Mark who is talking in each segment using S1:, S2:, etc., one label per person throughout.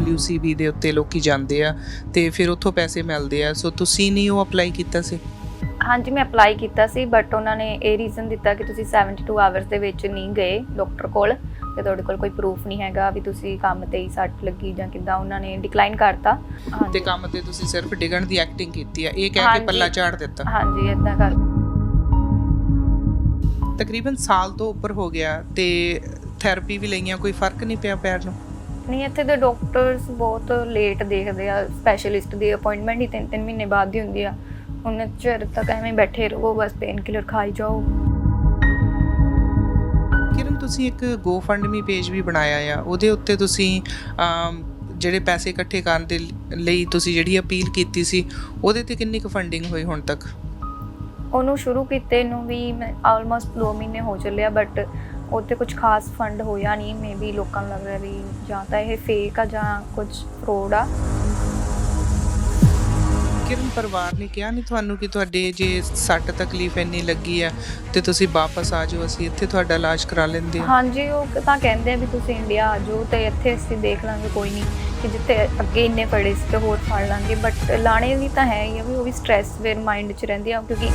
S1: WCB ਦੇ ਉੱਤੇ ਲੋਕੀ ਜਾਂਦੇ ਆ ਤੇ ਫਿਰ ਉੱਥੋਂ ਪੈਸੇ ਮਿਲਦੇ ਆ। ਸੋ ਤੁਸੀਂ ਨਹੀਂ ਉਹ ਅਪਲਾਈ ਕੀਤਾ ਸੀ?
S2: ਹਾਂਜੀ, ਮੈਂ ਅਪਲਾਈ ਕੀਤਾ ਸੀ, ਬਟ ਉਹਨਾਂ ਨੇ ਇਹ ਰੀਜ਼ਨ ਦਿੱਤਾ ਕਿ ਤੁਸੀਂ 72 ਆਵਰਸ ਦੇ ਵਿੱਚ ਨਹੀਂ ਗਏ ਡਾਕਟਰ ਕੋਲ ਤੇ ਤੁਹਾਡੇ ਕੋਲ ਕੋਈ ਪ੍ਰੂਫ ਨਹੀਂ ਹੈਗਾ ਵੀ ਤੁਸੀਂ ਕੰਮ ਤੇ ਹੀ ਸੱਟ ਲੱਗੀ ਜਾਂ ਕਿੱਦਾਂ। ਉਹਨਾਂ ਨੇ ਡਿਕਲਾਈਨ ਕਰਤਾ।
S1: ਤੇ ਕੰਮ ਤੇ ਤੁਸੀਂ ਸਿਰਫ ਡਿੱਗਣ ਦੀ ਐਕਟਿੰਗ ਕੀਤੀ ਆ, ਇਹ ਕਹਿ ਕੇ ਪੱਲਾ ਝਾੜ ਦਿੱਤਾ?
S2: ਹਾਂਜੀ, ਇਦਾਂ ਕਰ।
S1: ਤਕਰੀਬਨ ਸਾਲ ਤੋਂ ਉੱਪਰ ਹੋ ਗਿਆ ਤੇ ਥੈਰੇਪੀ ਵੀ ਲਈਆਂ, ਕੋਈ ਫਰਕ ਨਹੀਂ ਪਿਆ ਪੈਰ ਨੂੰ?
S2: ਨਹੀਂ, ਇੱਥੇ ਦੇ ਡਾਕਟਰਸ ਬਹੁਤ ਲੇਟ ਦੇਖਦੇ ਆ। ਸਪੈਸ਼ਲਿਸਟ ਦੀ ਅਪਾਇੰਟਮੈਂਟ ਹੀ 3-3 ਮਹੀਨੇ ਬਾਅਦ ਦੀ ਹੁੰਦੀ ਆ। ਉਹਨਾਂ ਚਿਰ ਤੱਕ ਐਵੇਂ ਬੈਠੇ ਰਹੋ, ਬਸ ਪੇਨ ਕਿਲਰ ਖਾਈ ਜਾਓ।
S1: ਕਿਰਨ, ਤੁਸੀਂ ਇੱਕ GoFundMe ਪੇਜ ਵੀ ਬਣਾਇਆ ਆ, ਉਹਦੇ ਉੱਤੇ ਤੁਸੀਂ ਜਿਹੜੇ ਪੈਸੇ ਇਕੱਠੇ ਕਰਨ ਦੇ ਲਈ ਤੁਸੀਂ ਜਿਹੜੀ ਅਪੀਲ ਕੀਤੀ ਸੀ, ਉਹਦੇ ਤੇ ਕਿੰਨੀ ਕੁ ਫੰਡਿੰਗ ਹੋਈ ਹੁਣ ਤੱਕ?
S2: ਉਹਨੂੰ ਸ਼ੁਰੂ ਕੀਤੇ ਨੂੰ ਵੀ ਮੈਂ ਆਲਮੋਸਟ 2 ਮਹੀਨੇ ਹੋ ਚੱਲਿਆ, ਬਟ ਉੱਥੇ ਕੁਝ ਖਾਸ ਫੰਡ ਹੋਇਆ ਨਹੀਂ। ਮੇਬੀ ਲੋਕਾਂ ਨੂੰ ਲੱਗ ਰਿਹਾ ਵੀ ਜਾਂ ਤਾਂ ਇਹ ਫੇਕ ਆ ਜਾਂ ਕੁਝ ਫਰੋਡ ਆ।
S1: ਕਿਰਨ, ਪਰਿਵਾਰ ਨੇ ਕਿਹਾ ਨਹੀਂ ਤੁਹਾਨੂੰ ਕਿ ਤੁਹਾਡੇ ਜੇ ਸੱਟ ਤਕਲੀਫ ਇੰਨੀ ਲੱਗੀ ਆ ਤੇ ਤੁਸੀਂ ਵਾਪਸ ਆ ਜਾਓ, ਅਸੀਂ ਇੱਥੇ ਤੁਹਾਡਾ ਇਲਾਜ ਕਰਾ ਲੈਂਦੇ ਹਾਂ?
S2: ਹਾਂਜੀ, ਉਹ ਤਾਂ ਕਹਿੰਦੇ ਆ ਵੀ ਤੁਸੀਂ ਇੰਡੀਆ ਆ ਜਾਓ ਤੇ ਇੱਥੇ ਅਸੀਂ ਦੇਖ ਲਾਂਗੇ, ਕੋਈ ਨਹੀਂ ਕਿ ਜਿੱਥੇ ਅੱਗੇ ਇੰਨੇ ਪੜੇ ਸੀ ਤੇ ਹੋਰ ਫੜ ਲਾਂਗੇ। ਬਟ ਲਾਣੇ ਵੀ ਤਾਂ ਹੈ ਹੀ ਆ ਵੀ ਉਹ ਵੀ ਸਟ੍ਰੈਸ ਫਿਰ ਮਾਈਂਡ 'ਚ ਰਹਿੰਦੀ ਆ, ਕਿਉਂਕਿ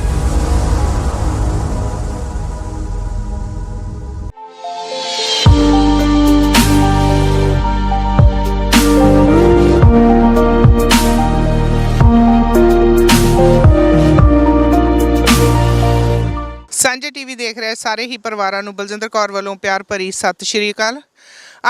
S1: ਸਾਂਝਾ ਟੀਵੀ ਦੇਖ ਰਹੇ ਸਾਰੇ ਹੀ ਪਰਿਵਾਰਾਂ ਨੂੰ ਬਲਜਿੰਦਰ ਕੌਰ ਵੱਲੋਂ ਪਿਆਰ ਭਰੀ ਸਤਿ ਸ਼੍ਰੀ ਅਕਾਲ।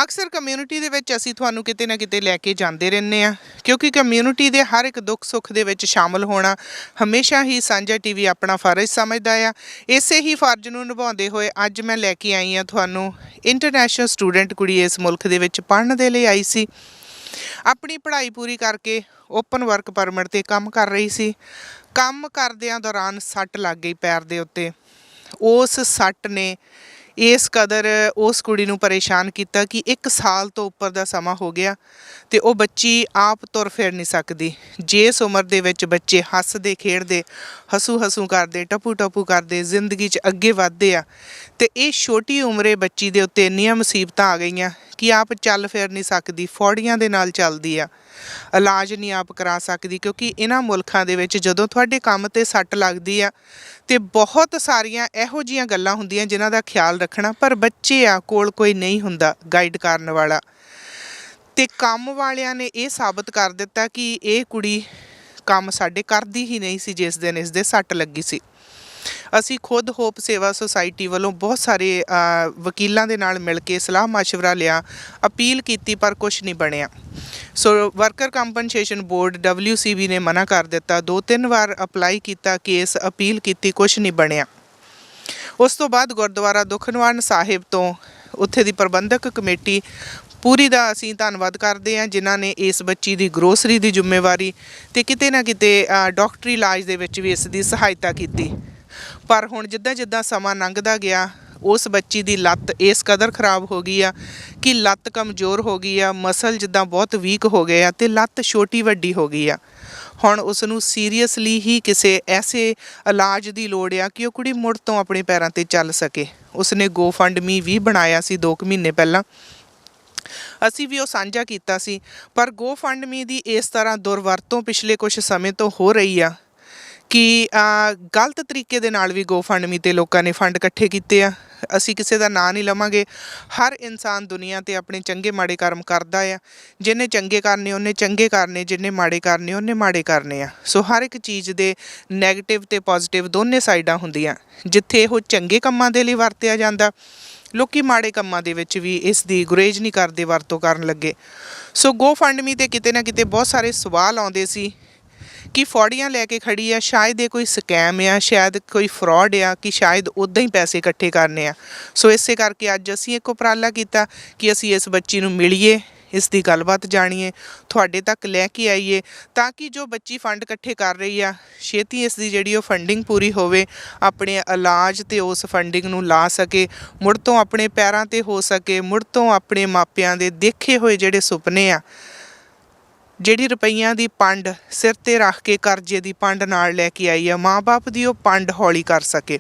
S1: ਅਕਸਰ ਕਮਿਊਨਿਟੀ ਦੇ ਵਿੱਚ ਅਸੀਂ ਤੁਹਾਨੂੰ ਕਿਤੇ ਨਾ ਕਿਤੇ ਲੈ ਕੇ ਜਾਂਦੇ ਰਹਿੰਦੇ ਹਾਂ, ਕਿਉਂਕਿ ਕਮਿਊਨਿਟੀ ਦੇ ਹਰ ਇੱਕ ਦੁੱਖ ਸੁੱਖ ਦੇ ਵਿੱਚ ਸ਼ਾਮਲ ਹੋਣਾ ਹਮੇਸ਼ਾ ਹੀ ਸਾਂਝਾ ਟੀਵੀ ਆਪਣਾ ਫਰਜ਼ ਸਮਝਦਾ ਆ। ਇਸੇ ਹੀ ਫਰਜ਼ ਨੂੰ ਨਿਭਾਉਂਦੇ ਹੋਏ ਅੱਜ ਮੈਂ ਲੈ ਕੇ ਆਈ ਹਾਂ ਤੁਹਾਨੂੰ ਇੰਟਰਨੈਸ਼ਨਲ ਸਟੂਡੈਂਟ ਕੁੜੀ ਇਸ ਮੁਲਕ ਦੇ ਵਿੱਚ ਪੜ੍ਹਨ ਦੇ ਲਈ ਆਈ ਸੀ। ਆਪਣੀ ਪੜ੍ਹਾਈ ਪੂਰੀ ਕਰਕੇ ਓਪਨ ਵਰਕ ਪਰਮਿਟ 'ਤੇ ਕੰਮ ਕਰ ਰਹੀ ਸੀ। ਕੰਮ ਕਰਦਿਆਂ ਦੌਰਾਨ ਸੱਟ ਲੱਗ ਗਈ ਪੈਰ ਦੇ ਉੱਤੇ। ਉਸ ਸੱਟ ਨੇ ਇਸ ਕਦਰ ਉਸ ਕੁੜੀ ਨੂੰ ਪਰੇਸ਼ਾਨ ਕੀਤਾ ਕਿ 1 ਸਾਲ ਤੋਂ ਉੱਪਰ ਦਾ ਸਮਾਂ ਹੋ ਗਿਆ ਤੇ ਉਹ ਬੱਚੀ ਆਪ ਤੁਰ ਫਿਰ ਨਹੀਂ ਸਕਦੀ। ਜਿਸ ਉਮਰ ਦੇ ਵਿੱਚ ਬੱਚੇ ਹੱਸਦੇ ਖੇਡਦੇ, ਹਸੂ ਕਰਦੇ, ਟਪੂ ਕਰਦੇ ਜ਼ਿੰਦਗੀ 'ਚ ਅੱਗੇ ਵੱਧਦੇ ਆ, ਤੇ ਇਹ ਛੋਟੀ ਉਮਰੇ ਬੱਚੀ ਦੇ ਉੱਤੇ ਇੰਨੀਆਂ ਮੁਸੀਬਤਾਂ ਆ ਗਈਆਂ ਕਿ ਆਪ ਚੱਲ ਫਿਰ ਨਹੀਂ ਸਕਦੀ, ਫੌੜੀਆਂ ਦੇ ਨਾਲ ਚੱਲਦੀ ਆ, ਇਲਾਜ ਨਹੀਂ ਆਪ ਕਰਾ ਸਕਦੀ। ਕਿਉਂਕਿ ਇਹਨਾਂ ਮੁਲਕਾਂ ਦੇ ਵਿੱਚ ਜਦੋਂ ਤੁਹਾਡੇ ਕੰਮ 'ਤੇ ਸੱਟ ਲੱਗਦੀ ਆ ਤੇ ਬਹੁਤ ਸਾਰੀਆਂ ਇਹੋ ਜਿਹੀਆਂ ਗੱਲਾਂ ਹੁੰਦੀਆਂ ਜਿਨ੍ਹਾਂ ਦਾ ਖਿਆਲ ਰੱਖਣਾ, ਪਰ ਬੱਚੇ ਆ ਕੋਲ ਕੋਈ ਨਹੀਂ ਹੁੰਦਾ ਗਾਈਡ ਕਰਨ ਵਾਲਾ। ਤੇ ਕੰਮ ਵਾਲਿਆਂ ਨੇ ਇਹ ਸਾਬਤ ਕਰ ਦਿੱਤਾ ਕਿ ਇਹ ਕੁੜੀ ਕੰਮ ਸਾਡੇ ਕਰਦੀ ਹੀ ਨਹੀਂ ਸੀ ਜਿਸ ਦਿਨ ਇਸ ਦੇ ਸੱਟ ਲੱਗੀ ਸੀ। ਅਸੀਂ ਖੁਦ ਹੋਪ ਸੇਵਾ ਸੁਸਾਇਟੀ ਵੱਲੋਂ ਬਹੁਤ ਸਾਰੇ ਵਕੀਲਾਂ ਦੇ ਨਾਲ ਮਿਲ ਕੇ ਸਲਾਹ ਮਸ਼ਵਰਾ ਲਿਆ, ਅਪੀਲ ਕੀਤੀ, ਪਰ ਕੁਛ ਨਹੀਂ ਬਣਿਆ। ਸੋ ਵਰਕਰ ਕੰਪਨਸੇਸ਼ਨ ਬੋਰਡ WCB ਨੇ ਮਨਾ ਕਰ ਦਿੱਤਾ। 2-3 ਵਾਰ ਅਪਲਾਈ ਕੀਤਾ, ਕੇਸ ਅਪੀਲ ਕੀਤੀ, ਕੁਛ ਨਹੀਂ ਬਣਿਆ। ਉਸ ਤੋਂ ਬਾਅਦ ਗੁਰਦੁਆਰਾ ਦੁਖਨਿਵਾਰਨ ਸਾਹਿਬ ਤੋਂ ਉੱਥੇ ਦੀ ਪ੍ਰਬੰਧਕ ਕਮੇਟੀ ਪੂਰੀ ਦਾ ਅਸੀਂ ਧੰਨਵਾਦ ਕਰਦੇ ਹਾਂ, ਜਿਨ੍ਹਾਂ ਨੇ ਇਸ ਬੱਚੀ ਦੀ ਗਰੋਸਰੀ ਦੀ ਜ਼ਿੰਮੇਵਾਰੀ ਤੇ ਕਿਤੇ ਨਾ ਕਿਤੇ ਡਾਕਟਰੀ ਇਲਾਜ ਦੇ ਵਿੱਚ ਵੀ ਇਸ ਦੀ ਸਹਾਇਤਾ ਕੀਤੀ। ਪਰ ਹੁਣ ਜਿੱਦਾਂ ਸਮਾਂ ਲੰਘਦਾ ਗਿਆ, ਉਸ ਬੱਚੀ ਦੀ ਲੱਤ ਇਸ ਕਦਰ ਖਰਾਬ ਹੋ ਗਈ ਆ ਕਿ ਲੱਤ ਕਮਜ਼ੋਰ ਹੋ ਗਈ ਆ, ਮਸਲ ਜਿੱਦਾਂ ਬਹੁਤ ਵੀਕ ਹੋ ਗਏ ਆ ਤੇ ਲੱਤ ਛੋਟੀ ਵੱਡੀ ਹੋ ਗਈ ਆ। ਹੁਣ ਉਸ ਨੂੰ ਸੀਰੀਅਸਲੀ ਹੀ ਕਿਸੇ ਐਸੇ ਇਲਾਜ ਦੀ ਲੋੜ ਆ ਕਿ ਉਹ ਕੁੜੀ ਮੁੜ ਤੋਂ ਆਪਣੇ ਪੈਰਾਂ 'ਤੇ ਚੱਲ ਸਕੇ। ਉਸਨੇ GoFundMe ਵੀ ਬਣਾਇਆ ਸੀ 2 ਮਹੀਨੇ ਪਹਿਲਾਂ, ਅਸੀਂ ਵੀ ਉਹ ਸਾਂਝਾ ਕੀਤਾ ਸੀ। ਪਰ GoFundMe ਦੀ ਇਸ ਤਰ੍ਹਾਂ ਦੁਰਵਰਤੋਂ ਪਿਛਲੇ ਕੁਝ ਸਮੇਂ ਤੋਂ ਹੋ ਰਹੀ ਆ ਕਿ ਗਲਤ ਤਰੀਕੇ ਦੇ ਨਾਲ ਵੀ GoFundMe 'ਤੇ ਲੋਕਾਂ ਨੇ ਫੰਡ ਇਕੱਠੇ ਕੀਤੇ ਆ। ਅਸੀਂ ਕਿਸੇ ਦਾ ਨਾਂ ਨਹੀਂ ਲਵਾਂਗੇ। ਹਰ ਇਨਸਾਨ ਦੁਨੀਆ 'ਤੇ ਆਪਣੇ ਚੰਗੇ ਮਾੜੇ ਕਰਮ ਕਰਦਾ ਆ। ਜਿਹਨੇ ਚੰਗੇ ਕਰਨੇ ਉਹਨੇ ਚੰਗੇ ਕਰਨੇ, ਜਿਹਨੇ ਮਾੜੇ ਕਰਨੇ ਉਹਨੇ ਮਾੜੇ ਕਰਨੇ ਆ। ਸੋ ਹਰ ਇੱਕ ਚੀਜ਼ ਦੇ ਨੈਗੇਟਿਵ ਤੇ ਪੋਜ਼ੀਟਿਵ ਦੋਨੇ ਸਾਈਡਾਂ ਹੁੰਦੀਆਂ। ਜਿੱਥੇ ਉਹ ਚੰਗੇ ਕੰਮਾਂ ਦੇ ਲਈ ਵਰਤਿਆ ਜਾਂਦਾ, ਲੋਕੀ ਮਾੜੇ ਕੰਮਾਂ ਦੇ ਵਿੱਚ ਵੀ ਇਸ ਦੀ ਗੁਰੇਜ਼ ਨਹੀਂ ਕਰਦੇ, ਵਰਤੋਂ ਕਰਨ ਲੱਗੇ। ਸੋ GoFundMe 'ਤੇ ਕਿਤੇ ਨਾ ਕਿਤੇ ਬਹੁਤ ਸਾਰੇ ਸਵਾਲ ਆਉਂਦੇ ਸੀ ਕਿ ਫੌੜੀਆਂ ਲੈ ਕੇ ਖੜੀ ਆ, ਸ਼ਾਇਦ ਇਹ ਕੋਈ ਸਕੈਮ ਆ, ਸ਼ਾਇਦ ਕੋਈ ਫਰੋਡ ਆ, ਕਿ ਸ਼ਾਇਦ ਉੱਦਾਂ ਹੀ ਪੈਸੇ ਇਕੱਠੇ ਕਰਨੇ ਆ। ਸੋ ਇਸੇ ਕਰਕੇ ਅੱਜ ਅਸੀਂ ਇੱਕ ਉਪਰਾਲਾ ਕੀਤਾ ਕਿ ਅਸੀਂ ਇਸ ਬੱਚੀ ਨੂੰ ਮਿਲੀਏ, ਇਸ ਦੀ ਗੱਲਬਾਤ ਜਾਣੀਏ, ਤੁਹਾਡੇ ਤੱਕ ਲੈ ਕੇ ਆਈਏ, ਤਾਂ ਕਿ ਜੋ ਬੱਚੀ ਫੰਡ ਇਕੱਠੇ ਕਰ ਰਹੀ ਆ ਛੇਤੀ ਇਸ ਦੀ ਜਿਹੜੀ ਉਹ ਫੰਡਿੰਗ ਪੂਰੀ ਹੋਵੇ, ਆਪਣੇ ਇਲਾਜ ਤੇ ਉਸ ਫੰਡਿੰਗ ਨੂੰ ਲਾ ਸਕੇ, ਮੁੜ ਤੋਂ ਆਪਣੇ ਪੈਰਾਂ 'ਤੇ ਹੋ ਸਕੇ, ਮੁੜ ਤੋਂ ਆਪਣੇ ਮਾਪਿਆਂ ਦੇ ਦੇਖੇ ਹੋਏ ਜਿਹੜੇ ਸੁਪਨੇ ਆ, ਜਿਹੜੀ ਰੁਪਈਆਂ ਦੀ ਪੰਡ ਸਿਰ 'ਤੇ ਰੱਖ ਕੇ ਕਰਜ਼ੇ ਦੀ ਪੰਡ ਨਾਲ ਲੈ ਕੇ ਆਈ ਆ, ਮਾਂ-ਬਾਪ ਦੀ ਉਹ ਪੰਡ ਹੌਲੀ ਕਰ ਸਕੇ।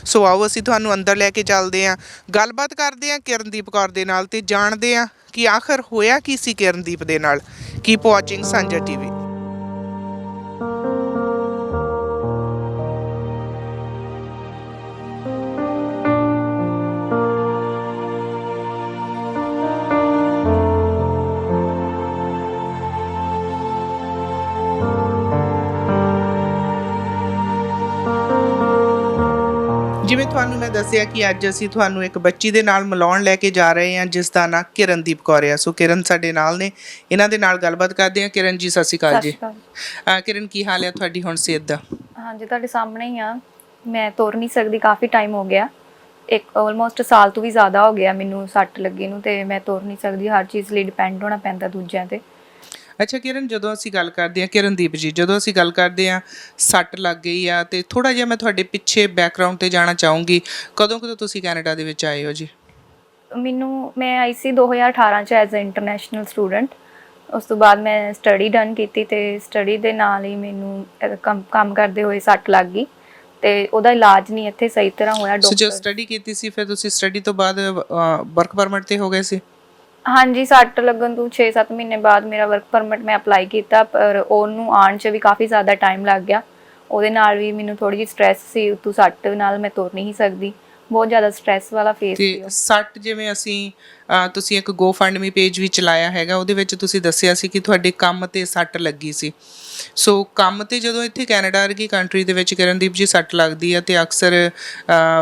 S1: ਸੋ ਆਓ ਅਸੀਂ ਤੁਹਾਨੂੰ ਅੰਦਰ ਲੈ ਕੇ ਚੱਲਦੇ ਹਾਂ, ਗੱਲਬਾਤ ਕਰਦੇ ਹਾਂ ਕਿਰਨਦੀਪ ਕੌਰ ਦੇ ਨਾਲ ਤੇ ਜਾਣਦੇ ਹਾਂ ਕਿ ਆਖਰ ਹੋਇਆ ਕੀ ਸੀ ਕਿਰਨਦੀਪ ਦੇ ਨਾਲ। ਕੀਪ ਵਾਚਿੰਗ ਸਾਂਝਾ ਟੀਵੀ। ਜਿਵੇਂ ਤੁਹਾਨੂੰ ਮੈਂ ਦੱਸਿਆ ਕਿ ਅੱਜ ਅਸੀਂ ਤੁਹਾਨੂੰ ਇੱਕ ਬੱਚੀ ਦੇ ਨਾਲ ਮਿਲਾਉਣ ਲੈ ਕੇ ਜਾ ਰਹੇ ਹਾਂ ਜਿਸ ਦਾ ਨਾਂ ਕਿਰਨਦੀਪ ਕੌਰ ਆ। ਸੋ ਕਿਰਨ ਸਾਡੇ ਨਾਲ ਨੇ, ਇਹਨਾਂ ਦੇ ਨਾਲ ਗੱਲਬਾਤ ਕਰਦੇ ਹਾਂ। ਕਿਰਨ ਜੀ ਸਤਿ ਸ਼੍ਰੀ ਅਕਾਲ ਜੀ। ਕਿਰਨ ਕੀ ਹਾਲ ਹੈ ਤੁਹਾਡੀ ਹੁਣ ਸਿਹਤ ਦਾ?
S2: ਹਾਂਜੀ ਤੁਹਾਡੇ ਸਾਹਮਣੇ ਹੀ ਆ। ਮੈਂ ਤੁਰ ਨਹੀਂ ਸਕਦੀ, ਕਾਫੀ ਟਾਈਮ ਹੋ ਗਿਆ, ਇੱਕ ਆਲਮੋਸਟ ਸਾਲ ਤੋਂ ਵੀ ਜ਼ਿਆਦਾ ਹੋ ਗਿਆ ਮੈਨੂੰ ਸੱਟ ਲੱਗੀ ਨੂੰ, ਤੇ ਮੈਂ ਤੁਰ ਨਹੀਂ ਸਕਦੀ। ਹਰ ਚੀਜ਼ ਲਈ ਡਿਪੈਂਡ ਹੋਣਾ ਪੈਂਦਾ ਦੂਜਿਆਂ ਤੇ।
S1: ਅੱਛਾ ਕਿਰਨ, ਜਦੋਂ ਅਸੀਂ ਗੱਲ ਕਰਦੇ ਹਾਂ ਕਿਰਨਦੀਪ ਜੀ, ਜਦੋਂ ਅਸੀਂ ਗੱਲ ਕਰਦੇ ਹਾਂ ਸੱਟ ਲੱਗ ਗਈ ਆ, ਤੇ ਥੋੜਾ ਜਿਹਾ ਮੈਂ ਤੁਹਾਡੇ ਪਿੱਛੇ ਬੈਕਗਰਾਉਂਡ ਤੇ ਜਾਣਾ ਚਾਹੂੰਗੀ। ਕਦੋਂ ਤੁਸੀਂ ਕੈਨੇਡਾ ਦੇ ਵਿੱਚ ਆਏ ਹੋ ਜੀ?
S2: ਮੈਂ ਆਈ ਸੀ 2018 ਚ ਐਜ਼ ਅ ਇੰਟਰਨੈਸ਼ਨਲ ਸਟੂਡੈਂਟ। ਉਸ ਤੋਂ ਬਾਅਦ ਮੈਂ ਸਟੱਡੀ ਡਨ ਕੀਤੀ, ਤੇ ਸਟੱਡੀ ਦੇ ਨਾਲ ਹੀ ਮੈਨੂੰ ਕੰਮ ਕਰਦੇ ਹੋਏ ਸੱਟ ਲੱਗ ਗਈ, ਤੇ ਉਹਦਾ ਇਲਾਜ ਨਹੀਂ ਇੱਥੇ ਸਹੀ ਤਰ੍ਹਾਂ ਹੋਇਆ।
S1: ਜੋ ਸਟੱਡੀ ਕੀਤੀ ਸੀ, ਫਿਰ ਤੁਸੀਂ ਸਟੱਡੀ ਤੋਂ ਬਾਅਦ ਵਰਕ ਪਰਮਿਟ ਤੇ ਹੋ ਗਏ ਸੀ?
S2: ਹਾਂਜੀ, ਸੱਟ ਲੱਗਣ ਤੋਂ 6-7 ਮਹੀਨੇ ਬਾਅਦ ਮੇਰਾ ਵਰਕ ਪਰਮਿਟ ਮੈਂ ਅਪਲਾਈ ਕੀਤਾ, ਪਰ ਉਹਨੂੰ ਆਉਣ 'ਚ ਵੀ ਕਾਫੀ ਜ਼ਿਆਦਾ ਟਾਈਮ ਲੱਗ ਗਿਆ। ਉਹਦੇ ਨਾਲ ਵੀ ਮੈਨੂੰ ਥੋੜੀ ਜਿਹੀ ਸਟ੍ਰੈਸ ਸੀ, ਉਤੋਂ ਸੱਟ ਨਾਲ ਮੈਂ ਤੁਰ ਨਹੀਂ ਸਕਦੀ। ਬਹੁਤ ਜ਼ਿਆਦਾ ਸਟ੍ਰੈਸ ਵਾਲਾ ਫੇਸ ਸੀ।
S1: ਤੇ ਸੱਟ ਜਿਵੇਂ ਤੁਸੀਂ ਇੱਕ ਗੋਫੰਡਮੀ ਪੇਜ ਵੀ ਚਲਾਇਆ ਹੈਗਾ, ਉਹਦੇ ਵਿੱਚ ਤੁਸੀਂ ਦੱਸਿਆ ਸੀ ਕਿ ਤੁਹਾਡੇ ਕੰਮ ਤੇ ਸੱਟ ਲੱਗੀ ਸੀ। ਸੋ ਕੰਮ ਤੇ ਜਦੋਂ ਇੱਥੇ ਕੈਨੇਡਾ ਵਰਗੀ ਕੰਟਰੀ ਦੇ ਵਿੱਚ ਕਿਰਨਦੀਪ ਜੀ ਸੱਟ ਲੱਗਦੀ ਆ, ਤੇ ਅਕਸਰ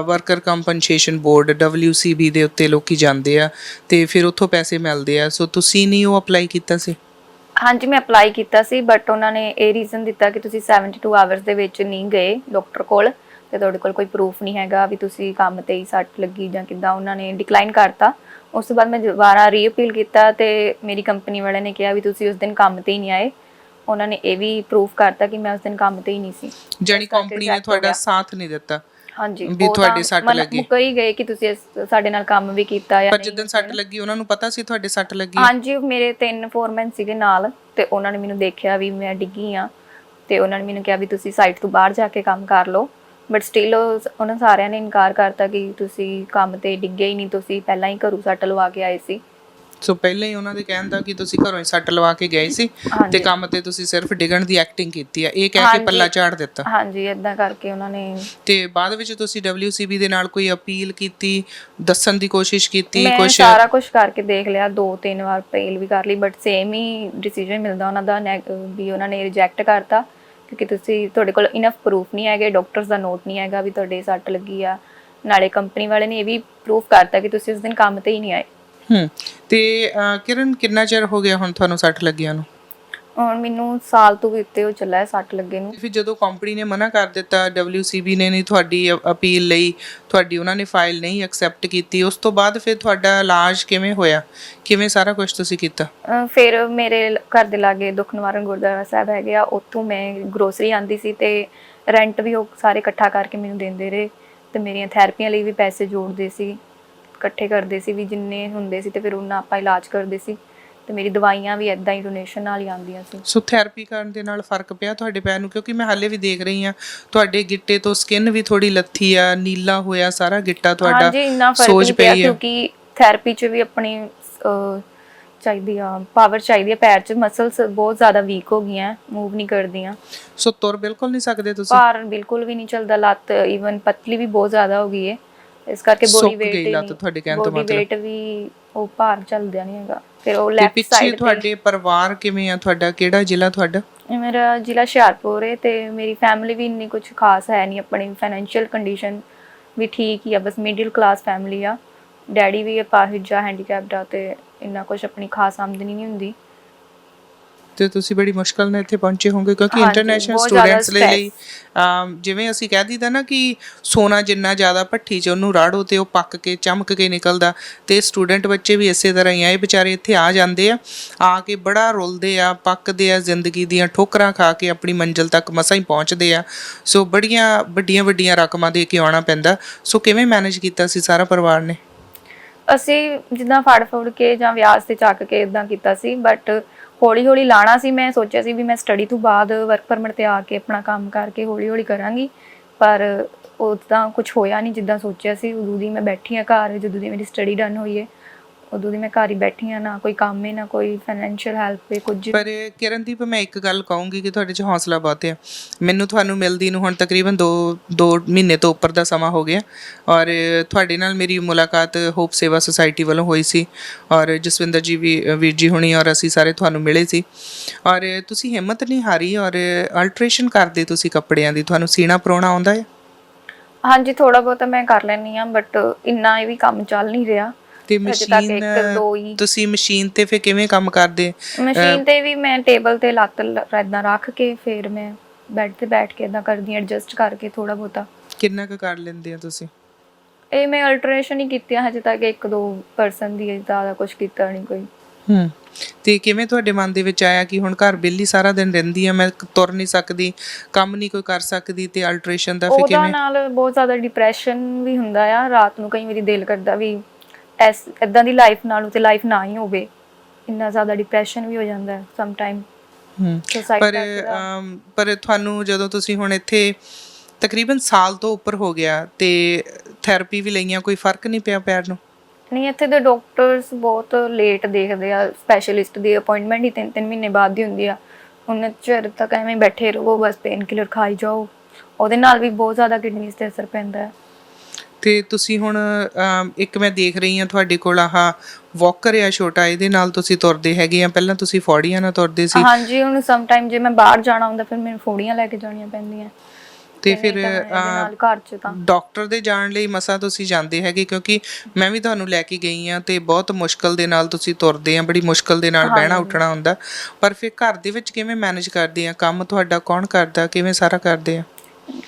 S1: ਵਰਕਰ ਕੰਪਨਸੇਸ਼ਨ ਬੋਰਡ WCB ਦੇ ਉੱਤੇ ਲੋਕੀ ਜਾਂਦੇ ਆ, ਤੇ ਫਿਰ ਉੱਥੋਂ ਪੈਸੇ ਮਿਲਦੇ ਆ। ਸੋ ਤੁਸੀਂ ਨਹੀਂ ਉਹ ਅਪਲਾਈ ਕੀਤਾ ਸੀ?
S2: ਹਾਂਜੀ, ਮੈਂ ਅਪਲਾਈ ਕੀਤਾ ਸੀ, ਬਟ ਉਹਨਾਂ ਨੇ ਇਹ ਰੀਜ਼ਨ ਦਿੱਤਾ ਕਿ ਤੁਸੀਂ 72 ਆਵਰਸ ਦੇ ਵਿੱਚ ਨਹੀਂ ਗਏ ਡਾਕਟਰ ਕੋਲ, ਤੇ ਤੁਹਾਡੇ ਕੋਲ ਕੋਈ ਪ੍ਰੂਫ ਨਹੀਂ ਹੈਗਾ ਵੀ ਤੁਸੀਂ ਕੰਮ ਤੇ ਹੀ ਸੱਟ ਲੱਗੀ ਜਾਂ ਕਿੱਦਾਂ। ਉਹਨਾਂ ਨੇ ਡਿਕਲਾਈਨ ਕਰਤਾ। ਉਸ ਤੋਂ ਬਾਅਦ ਮੈਂ ਦੁਬਾਰਾ ਰੀਅਪੀਲ ਕੀਤਾ, ਤੇ ਮੇਰੀ ਕੰਪਨੀ ਵਾਲਿਆਂ ਨੇ ਕਿਹਾ ਵੀ ਤੁਸੀਂ ਉਸ ਦਿਨ ਕੰਮ ਤੇ ਹੀ ਨਹੀਂ ਆਏ। ਉਹਨਾਂ ਨੇ ਇਹ ਵੀ ਪ੍ਰੂਫ ਕਰਤਾ ਕਿ ਮੈਂ ਉਸ ਦਿਨ ਕੰਮ ਤੇ ਹੀ ਨਹੀਂ ਸੀ।
S1: ਜਾਨੀ ਕੰਪਨੀ ਨੇ ਤੁਹਾਡਾ ਸਾਥ ਨਹੀਂ ਦਿੱਤਾ?
S2: ਹਾਂਜੀ,
S1: ਵੀ ਤੁਹਾਡੇ ਸੱਟ ਲੱਗੀ,
S2: ਮੁੱਕਰ ਹੀ ਗਏ ਕਿ ਤੁਸੀਂ ਸਾਡੇ ਨਾਲ ਕੰਮ ਵੀ ਕੀਤਾ ਜਾਂ
S1: ਪਰ ਜਦੋਂ ਸੱਟ ਲੱਗੀ ਉਹਨਾਂ ਨੂੰ ਪਤਾ ਸੀ ਤੁਹਾਡੇ ਸੱਟ ਲੱਗੀ?
S2: ਹਾਂਜੀ, ਮੇਰੇ 3 ਫੋਰਮੈਨ ਸੀਗੇ ਨਾਲ, ਤੇ ਉਹਨਾਂ ਨੇ ਮੈਨੂੰ ਦੇਖਿਆ ਵੀ ਮੈਂ ਡਿੱਗੀ ਆ, ਤੇ ਉਹਨਾਂ ਨੇ ਮੈਨੂੰ ਕਿਹਾ ਵੀ ਤੁਸੀਂ ਸਾਈਟ ਤੋਂ ਬਾਹਰ ਜਾ ਕੇ ਕੰਮ ਕਰ ਲਓ। ਬਟ ਸਟਿਲ ਉਹਨਾਂ ਸਾਰਿਆਂ ਨੇ ਇਨਕਾਰ ਕਰਤਾ ਕਿ ਤੁਸੀਂ ਕੰਮ ਤੇ ਡਿੱਗੇ ਹੀ ਨਹੀਂ, ਤੁਸੀਂ ਪਹਿਲਾਂ ਹੀ ਘਰੋਂ ਸੱਟ ਲਵਾ ਕੇ ਆਏ ਸੀ।
S1: ਸੋ ਪਹਿਲਾਂ ਹੀ ਉਹਨਾਂ ਦੇ ਕਹਿਣ ਦਾ ਕਿ ਤੁਸੀਂ ਘਰੋਂ ਹੀ ਸੱਟ ਲਵਾ ਕੇ ਗਏ ਸੀ, ਤੇ ਕੰਮ ਤੇ ਤੁਸੀਂ ਸਿਰਫ ਡਿੱਗਣ ਦੀ ਐਕਟਿੰਗ ਕੀਤੀ ਆ, ਇਹ ਕਹਿ ਕੇ ਪੱਲਾ ਝਾੜ ਦਿੱਤਾ?
S2: ਹਾਂਜੀ, ਏਦਾਂ ਕਰਕੇ ਉਹਨਾਂ ਨੇ।
S1: ਤੇ ਬਾਅਦ ਵਿੱਚ ਤੁਸੀਂ WCB ਦੇ ਨਾਲ ਕੋਈ ਅਪੀਲ ਕੀਤੀ, ਦੱਸਣ ਦੀ ਕੋਸ਼ਿਸ਼ ਕੀਤੀ?
S2: ਮੈਂ ਸਾਰਾ ਕੁਝ ਕਰਕੇ ਦੇਖ ਲਿਆ, 2-3 ਵਾਰ ਅਪੀਲ ਵੀ ਕਰ ਲਈ, ਬਟ ਸੇਮ ਹੀ ਡਿਸੀਜਨ ਮਿਲਦਾ ਉਹਨਾਂ ਦਾ ਵੀ ਉਹਨਾਂ ਨੇ ਰਿਜੈਕਟ ਕਰਤਾ, ਕਿਉਂਕਿ ਤੁਹਾਡੇ ਕੋਲ ਇਨਫ ਪ੍ਰੂਫ ਨਹੀਂ ਹੈਗੇ, ਡਾਕਟਰਸ ਦਾ ਨੋਟ ਨਹੀਂ ਹੈਗਾ ਵੀ ਤੁਹਾਡੇ ਸੱਟ ਲੱਗੀ ਆ। ਨਾਲੇ ਕੰਪਨੀ ਵਾਲੇ ਨੇ ਇਹ ਵੀ ਪ੍ਰੂਫ ਕਰਤਾ ਕਿ ਤੁਸੀਂ ਉਸ ਦਿਨ ਕੰਮ ਤੇ ਹੀ ਨਹੀਂ ਆਏ।
S1: ਤੇ ਕਿਰਨ, ਕਿੰਨਾ ਚਿਰ ਹੋ ਗਿਆ ਹੁਣ ਤੁਹਾਨੂੰ ਸੱਟ ਲੱਗਿਆ ਨੂੰ?
S2: ਹੁਣ ਮੈਨੂੰ ਸਾਲ ਤੋਂ ਵੀ ਉੱਤੇ ਹੋ ਚੱਲਾ ਹੈ ਸੱਟ ਲੱਗੇ ਨੂੰ।
S1: ਫਿਰ ਜਦੋਂ ਕੰਪਨੀ ਨੇ ਮਨਾ ਕਰ ਦਿੱਤਾ, WCB ਨੇ ਨਹੀਂ ਤੁਹਾਡੀ ਅਪੀਲ ਲਈ, ਤੁਹਾਡੀ ਉਹਨਾਂ ਨੇ ਫਾਈਲ ਨਹੀਂ ਐਕਸੈਪਟ ਕੀਤੀ, ਉਸ ਤੋਂ ਬਾਅਦ ਫਿਰ ਤੁਹਾਡਾ ਇਲਾਜ ਕਿਵੇਂ ਹੋਇਆ? ਕਿਵੇਂ ਸਾਰਾ ਕੁਝ ਤੁਸੀਂ ਕੀਤਾ?
S2: ਫਿਰ ਮੇਰੇ ਘਰ ਦੇ ਲਾਗੇ ਦੁੱਖ ਨਿਵਾਰਨ ਗੁਰਦੁਆਰਾ ਸਾਹਿਬ ਹੈਗੇ ਆ, ਉੱਥੋਂ ਮੈਂ ਗਰੋਸਰੀ ਆਂਦੀ ਸੀ, ਤੇ ਰੈਂਟ ਵੀ ਉਹ ਸਾਰੇ ਇਕੱਠਾ ਕਰਕੇ ਮੈਨੂੰ ਦਿੰਦੇ ਰਹੇ, ਤੇ ਮੇਰੀਆਂ ਥੈਰੇਪੀਆਂ ਲਈ ਵੀ ਪੈਸੇ ਜੋੜਦੇ ਸੀ, ਇਕੱਠੇ ਕਰਦੇ ਸੀ ਵੀ ਜਿੰਨੇ ਹੁੰਦੇ ਸੀ, ਤੇ ਫਿਰ ਉਹਨਾਂ ਆਪਾਂ ਇਲਾਜ ਕਰਦੇ ਸੀ, ਤੇ ਮੇਰੀ ਦਵਾਈਆਂ ਵੀ ਇਦਾਂ ਹੀ ਡੋਨੇਸ਼ਨ ਨਾਲ ਹੀ ਆਉਂਦੀਆਂ ਸੀ।
S1: ਸੋ ਥੈਰੇਪੀ ਕਰਨ ਦੇ ਨਾਲ ਫਰਕ ਪਿਆ ਤੁਹਾਡੇ ਪੈਰ ਨੂੰ? ਕਿਉਂਕਿ ਮੈਂ ਹਾਲੇ ਵੀ ਦੇਖ ਰਹੀ ਹਾਂ ਤੁਹਾਡੇ ਗਿੱਟੇ ਤੋਂ ਸਕਿਨ ਵੀ ਥੋੜੀ ਲੱਥੀ ਆ, ਨੀਲਾ ਹੋਇਆ ਸਾਰਾ ਗਿੱਟਾ ਤੁਹਾਡਾ।
S2: ਹਾਂਜੀ, ਇੰਨਾ ਫਰਕ ਨਹੀਂ ਪਿਆ, ਕਿਉਂਕਿ ਥੈਰੇਪੀ 'ਚ ਵੀ ਆਪਣੀ ਚਾਹੀਦੀ ਆ ਪਾਵਰ ਚਾਹੀਦੀ ਆ, ਪੈਰ 'ਚ ਮਸਲਸ ਬਹੁਤ ਜ਼ਿਆਦਾ ਵੀਕ ਹੋ ਗਈਆਂ, ਮੂਵ ਨਹੀਂ ਕਰਦੀਆਂ।
S1: ਸੋ ਤੁਰ ਬਿਲਕੁਲ ਨਹੀਂ ਸਕਦੇ ਤੁਸੀਂ?
S2: ਭਾਰ ਬਿਲਕੁਲ ਵੀ ਨਹੀਂ ਚੱਲਦਾ, ਲੱਤ ਈਵਨ ਪਤਲੀ ਵੀ ਬਹੁਤ ਜ਼ਿਆਦਾ ਹੋ ਗਈ ਹੈ, ਇਸ ਕਰਕੇ ਬੋਡੀ ਵੇਟ ਵੀ ਉਹ ਭਾਰ ਚੱਲਦਾ ਨਹੀਂ ਹੈਗਾ। ਫਿਰ ਉਹ ਲੈਫਟ ਸਾਈਡ।
S1: ਤੁਹਾਡੇ ਪਰਿਵਾਰ ਕਿਵੇਂ ਆ? ਤੁਹਾਡਾ ਕਿਹੜਾ ਜ਼ਿਲ੍ਹਾ ਤੁਹਾਡਾ?
S2: ਮੇਰਾ ਜ਼ਿਲ੍ਹਾ ਹੁਸ਼ਿਆਰਪੁਰ ਹੈ, ਤੇ ਮੇਰੀ ਫੈਮਿਲੀ ਵੀ ਇੰਨੀ ਕੁਝ ਖਾਸ ਹੈ ਨਹੀਂ, ਆਪਣੀ ਫਾਈਨੈਂਸ਼ੀਅਲ ਕੰਡੀਸ਼ਨ ਵੀ ਠੀਕ ਹੀ ਆ, ਬਸ ਮਿਡਲ ਕਲਾਸ ਫੈਮਿਲੀ ਆ। ਡੈਡੀ ਵੀ ਅਪਾਹਿਜ ਆ, ਹੈਂਡੀਕੈਪਡ ਆ, ਤੇ ਇੰਨਾ ਕੁਝ ਆਪਣੀ ਖਾਸ ਆਮਦਨੀ ਨਹੀਂ ਹੁੰਦੀ।
S1: ਤੇ ਤੁਸੀਂ ਬੜੀ ਮੁਸ਼ਕਲ ਨਾਲ ਇੱਥੇ ਪਹੁੰਚੇ ਹੋਗੇ, ਕਿਉਂਕਿ ਇੰਟਰਨੈਸ਼ਨਲ ਸਟੂਡੈਂਟਸ ਲਈ ਜਿਵੇਂ ਅਸੀਂ ਕਹਿ ਦਈਦਾ ਨਾ ਕਿ ਸੋਨਾ ਜਿੰਨਾ ਜ਼ਿਆਦਾ ਭੱਠੀ 'ਚ ਉਹਨੂੰ ਰਾੜੋ ਤੇ ਉਹ ਪੱਕ ਕੇ ਚਮਕ ਕੇ ਨਿਕਲਦਾ, ਤੇ ਸਟੂਡੈਂਟ ਬੱਚੇ ਵੀ ਇਸੇ ਤਰ੍ਹਾਂ ਹੀ ਆ। ਇਹ ਵਿਚਾਰੇ ਇੱਥੇ ਆ ਜਾਂਦੇ ਆ ਕੇ ਬੜਾ ਰੁਲਦੇ ਆ, ਪੱਕਦੇ ਆ, ਜ਼ਿੰਦਗੀ ਦੀਆਂ ਠੋਕਰਾਂ ਖਾ ਕੇ ਆਪਣੀ ਮੰਜ਼ਿਲ ਤੱਕ ਮਸਾਂ ਹੀ ਪਹੁੰਚਦੇ ਆ। ਸੋ ਬੜੀਆਂ ਵੱਡੀਆਂ ਰਕਮਾਂ ਦੇ ਕੇ ਆਉਣਾ ਪੈਂਦਾ। ਸੋ ਕਿਵੇਂ ਮੈਨੇਜ ਕੀਤਾ ਸੀ ਸਾਰਾ ਪਰਿਵਾਰ ਨੇ?
S2: ਅਸੀਂ ਜਿੱਦਾਂ ਫੜ ਕੇ ਜਾਂ ਵਿਆਜ ਤੇ ਚੱਕ ਕੇ ਇਦਾਂ ਕੀਤਾ ਸੀ, ਬਟ ਹੌਲੀ ਲਾਣਾ ਸੀ। ਮੈਂ ਸੋਚਿਆ ਸੀ ਵੀ ਮੈਂ ਸਟੱਡੀ ਤੋਂ ਬਾਅਦ ਵਰਕ ਪਰਮਿਟ ਤੇ ਆ ਕੇ ਆਪਣਾ ਕੰਮ ਕਰਕੇ ਹੌਲੀ ਕਰਾਂਗੀ, ਪਰ ਉਦਾਂ ਕੁਝ ਹੋਇਆ ਨਹੀਂ ਜਿੱਦਾਂ ਸੋਚਿਆ ਸੀ। ਉਦੋਂ ਦੀ ਮੈਂ ਬੈਠੀ ਆ ਘਰ, ਜਦੋਂ ਦੀ ਮੇਰੀ ਸਟੱਡੀ ਡਨ ਹੋਈ ਹੈ ਉਦੋਂ ਦੀ ਮੈਂ ਘਰ ਹੀ ਬੈਠੀ ਹਾਂ, ਨਾ ਕੋਈ ਕੰਮ ਹੈ ਨਾ ਕੋਈ ਫਾਈਨੈਂਸ਼ੀਅਲ ਹੈਲਪ ਹੈ ਕੁਝ।
S1: ਪਰ ਕਿਰਨਦੀਪ, ਮੈਂ ਇੱਕ ਗੱਲ ਕਹੂੰਗੀ ਕਿ ਤੁਹਾਡੇ 'ਚ ਹੌਸਲਾ ਬਹੁਤ ਹੈ। ਮੈਨੂੰ ਤੁਹਾਨੂੰ ਮਿਲਦੀ ਨੂੰ ਹੁਣ ਤਕਰੀਬਨ 2 ਮਹੀਨੇ ਤੋਂ ਉੱਪਰ ਦਾ ਸਮਾਂ ਹੋ ਗਿਆ, ਔਰ ਤੁਹਾਡੇ ਨਾਲ ਮੇਰੀ ਮੁਲਾਕਾਤ ਹੋਪ ਸੇਵਾ ਸੁਸਾਇਟੀ ਵੱਲੋਂ ਹੋਈ ਸੀ, ਔਰ ਜਸਵਿੰਦਰ ਜੀ ਵੀਰ ਜੀ ਹੁਣੀ ਔਰ ਅਸੀਂ ਸਾਰੇ ਤੁਹਾਨੂੰ ਮਿਲੇ ਸੀ। ਔਰ ਤੁਸੀਂ ਹਿੰਮਤ ਨਹੀਂ ਹਾਰੀ, ਔਰ ਅਲਟਰੇਸ਼ਨ ਕਰਦੇ ਤੁਸੀਂ ਕੱਪੜਿਆਂ ਦੀ। ਤੁਹਾਨੂੰ ਸੀਣਾ ਪਰੋਣਾ ਆਉਂਦਾ ਹੈ?
S2: ਹਾਂਜੀ, ਥੋੜਾ ਬਹੁਤਾ ਮੈਂ ਕਰ ਲੈਂਦੀ ਹਾਂ, ਬਟ ਇੰਨਾ ਇਹ ਵੀ ਕੰਮ ਚੱਲ ਨਹੀਂ ਰਿਹਾ।
S1: ਤੇ
S2: ਅਜੇ ਤੱਕ
S1: ਮਸ਼ੀਨ,
S2: 1-2 ਹੀ।
S1: ਤੁਸੀਂ ਮਸ਼ੀਨ ਤੇ ਫਿਰ ਕਿਵੇਂ ਕੰਮ ਕਰਦੇ?
S2: ਮਸ਼ੀਨ ਤੇ ਵੀ ਮੈਂ ਟੇਬਲ ਤੇ ਲੱਤ ਏਦਾਂ ਰੱਖ ਕੇ ਫਿਰ ਮੈਂ ਬੈੱਡ ਤੇ ਬੈਠ ਕੇ ਏਦਾਂ ਕਰਦੀ ਹਾਂ, ਐਡਜਸਟ ਕਰਕੇ ਥੋੜਾ ਬਹੁਤਾ।
S1: ਕਿੰਨਾ ਕੁ ਕਰ ਲੈਂਦੇ ਆ ਤੁਸੀਂ?
S2: ਇਹ ਮੈਂ ਅਲਟਰੇਸ਼ਨ ਹੀ ਕੀਤੀ ਆ ਹਜੇ ਤੱਕ, 1-2 ਪਰਸਨ ਦੀ ਜ਼ਿਆਦਾ ਕੁਝ ਕੀਤਾ ਨਹੀਂ ਕੋਈ।
S1: ਤੇ ਕਿਵੇਂ ਤੁਹਾਡੇ ਮਨ ਦੇ ਵਿੱਚ ਆਇਆ ਕਿ ਹੁਣ ਘਰ ਵਿਹਲੀ ਸਾਰਾ ਦਿਨ ਰਹਿੰਦੀ ਆ, ਮੈਂ ਤੁਰ ਨਹੀਂ ਸਕਦੀ, ਕੰਮ ਨਹੀਂ ਕੋਈ ਕਰ ਸਕਦੀ, ਤੇ ਅਲਟਰੇਸ਼ਨ ਦਾ ਫਿਰ
S2: ਉਹਦਾ
S1: ਕਿਵੇਂ?
S2: ਨਾਲ ਬਹੁਤ ਜ਼ਿਆਦਾ ਡਿਪਰੈਸ਼ਨ ਵੀ ਹੁੰਦਾ ਆ। ਰਾਤ ਨੂੰ ਕਈ ਵਾਰੀ ਦਿਲ ਕਰਦਾ ਵੀ ਇਦਾਂ ਦੀ ਲਾਈਫ ਨਾਲੋਂ ਤੇ ਲਾਈਫ ਨਾ ਹੀ ਹੋਵੇ। ਇੰਨਾ ਜ਼ਿਆਦਾ ਡਿਪਰੈਸ਼ਨ ਵੀ ਹੋ ਜਾਂਦਾ ਹੈ ਸਮ ਟਾਈਮ।
S1: ਪਰ ਤੁਹਾਨੂੰ ਜਦੋਂ ਤੁਸੀਂ ਹੁਣ ਇੱਥੇ ਤਕਰੀਬਨ ਸਾਲ ਤੋਂ ਉੱਪਰ ਹੋ ਗਿਆ ਤੇ ਥੈਰੇਪੀ ਵੀ ਲਈਆਂ, ਕੋਈ ਫਰਕ ਨਹੀਂ ਪਿਆ ਪੈਰ ਨੂੰ?
S2: ਨਹੀਂ, ਇੱਥੇ ਦੇ ਡਾਕਟਰਸ ਬਹੁਤ ਲੇਟ ਦੇਖਦੇ ਆ। ਸਪੈਸ਼ਲਿਸਟ ਦੀ ਅਪਾਇੰਟਮੈਂਟ ਹੀ 3-3 ਮਹੀਨੇ ਬਾਅਦ ਦੀ ਹੁੰਦੀ ਆ। ਉਹਨਾਂ ਚਿਰ ਤੱਕ ਐਵੇਂ ਬੈਠੇ ਰਹੋ, ਬਸ ਪੇਨ ਕਿਲਰ ਖਾਈ ਜਾਓ। ਉਹਦੇ ਨਾਲ ਵੀ ਬਹੁਤ ਜ਼ਿਆਦਾ ਕਿਡਨੀਜ਼ ਤੇ ਅਸਰ ਪੈਂਦਾ ਹੈ।
S1: ਤੇ ਤੁਸੀਂ ਹੁਣ ਇੱਕ ਮੈਂ ਦੇਖ ਰਹੀ ਹਾਂ ਤੁਹਾਡੇ ਕੋਲ ਆਹ ਵਾਕਰ ਆ ਛੋਟਾ, ਇਹਦੇ ਨਾਲ ਤੁਸੀਂ ਤੁਰਦੇ ਹੈਗੇ ਆ। ਪਹਿਲਾਂ ਤੁਸੀਂ ਫੌੜੀਆਂ ਨਾਲ ਤੁਰਦੇ ਸੀ।
S2: ਹਾਂਜੀ, ਹੁਣ ਸਮ ਟਾਈਮ ਜੇ ਮੈਂ ਬਾਹਰ ਜਾਣਾ ਹੁੰਦਾ ਫਿਰ ਮੈਨੂੰ ਫੌੜੀਆਂ ਲੈ ਕੇ ਜਾਣੀਆਂ ਪੈਂਦੀਆਂ।
S1: ਤੇ ਫਿਰ
S2: ਨਾਲ ਘਰ 'ਚ ਤਾਂ
S1: ਡਾਕਟਰ ਦੇ ਜਾਣ ਲਈ ਮਸਾਂ ਤੁਸੀਂ ਜਾਂਦੇ ਹੈਗੇ, ਕਿਉਂਕਿ ਮੈਂ ਵੀ ਤੁਹਾਨੂੰ ਲੈ ਕੇ ਗਈ ਹਾਂ ਤੇ ਬਹੁਤ ਮੁਸ਼ਕਲ ਦੇ ਨਾਲ ਤੁਸੀਂ ਤੁਰਦੇ ਆ, ਬੜੀ ਮੁਸ਼ਕਲ ਦੇ ਨਾਲ ਬਹਿਣਾ ਉੱਠਣਾ ਹੁੰਦਾ। ਪਰ ਫਿਰ ਘਰ ਦੇ ਵਿੱਚ ਕਿਵੇਂ ਮੈਨੇਜ ਕਰਦੇ ਆ? ਕੰਮ ਤੁਹਾਡਾ ਕੌਣ ਕਰਦਾ? ਕਿਵੇਂ ਸਾਰਾ ਕਰਦੇ ਆ